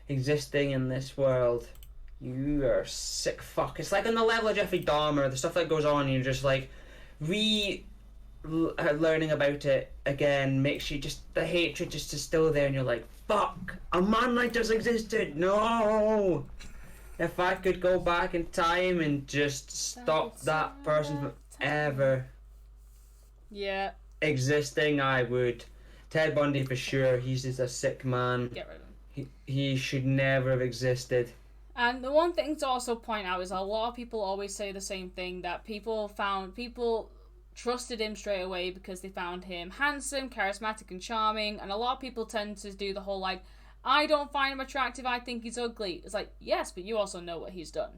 existing in this world? You are sick fuck. It's like on the level of Jeffrey Dahmer, the stuff that goes on, and you're just like learning about it again makes you just, the hatred just is still there, and you're like, fuck, a man like this existed. No, if I could go back in time and just stop that person from ever Yeah. existing, I would. Ted Bundy for sure. He's just a sick man. Get rid of him. He should never have existed. And the one thing to also point out is a lot of people always say the same thing, that people trusted him straight away because they found him handsome, charismatic, and charming. And a lot of people tend to do the whole like, I don't find him attractive, I think he's ugly. It's like, yes, but you also know what he's done.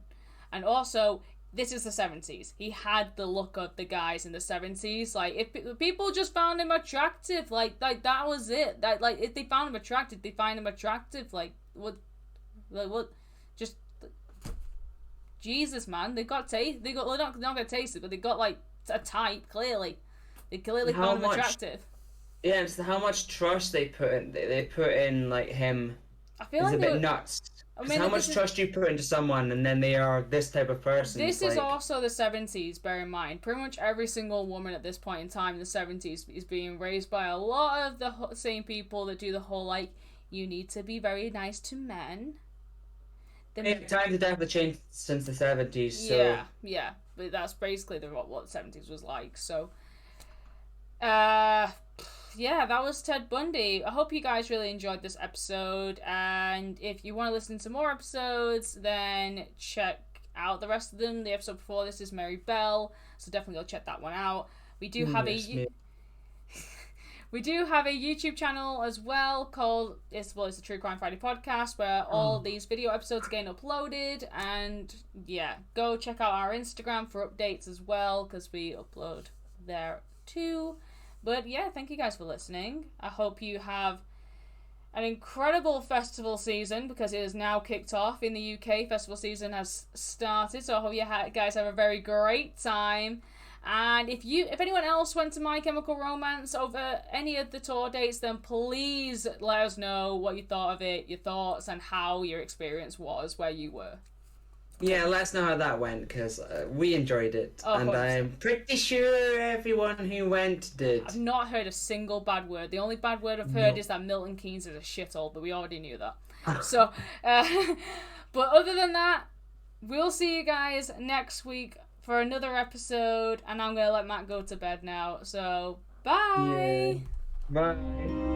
And also, this is the 70s. He had the look of the guys in the 70s. Like, if people just found him attractive, like that was it. That, like, if they found him attractive, they find him attractive. Like, what? Just Jesus, man. They got taste. They got, well, not gonna taste it, but they got like a type. Clearly, they clearly found him attractive. Yeah, it's how much trust they put in. They put in like him. I feel it's like a bit nuts. I mean, how much trust you put into someone, and then they are this type of person. This is also the 70s. Bear in mind, pretty much every single woman at this point in time in the 70s is being raised by a lot of the same people that do the whole like, you need to be very nice to men. Times have definitely changed since the 70s. So. Yeah, but that's basically what the 70s was like. So, yeah, that was Ted Bundy. I hope you guys really enjoyed this episode, and if you want to listen to more episodes, then check out the rest of them. The episode before this is Mary Bell, so definitely go check that one out. We do have we do have a YouTube channel as well called it's the True Crime Friday podcast, where all these video episodes are getting uploaded. And yeah, go check out our Instagram for updates as well, because we upload there too. But yeah, thank you guys for listening. I hope you have an incredible festival season, because it is now kicked off in the UK. Festival season has started, so I hope you guys have a very great time. And if anyone else went to My Chemical Romance over any of the tour dates, then please let us know what you thought of it, your thoughts, and how your experience was where you were. Yeah, let us know how that went, because we enjoyed it, and 100%. I'm pretty sure everyone who went did. I've not heard a single bad word. The only bad word I've heard is that Milton Keynes is a shithole, but we already knew that. So, but other than that, we'll see you guys next week for another episode, and I'm gonna let Matt go to bed now. So, bye. Yeah. Bye.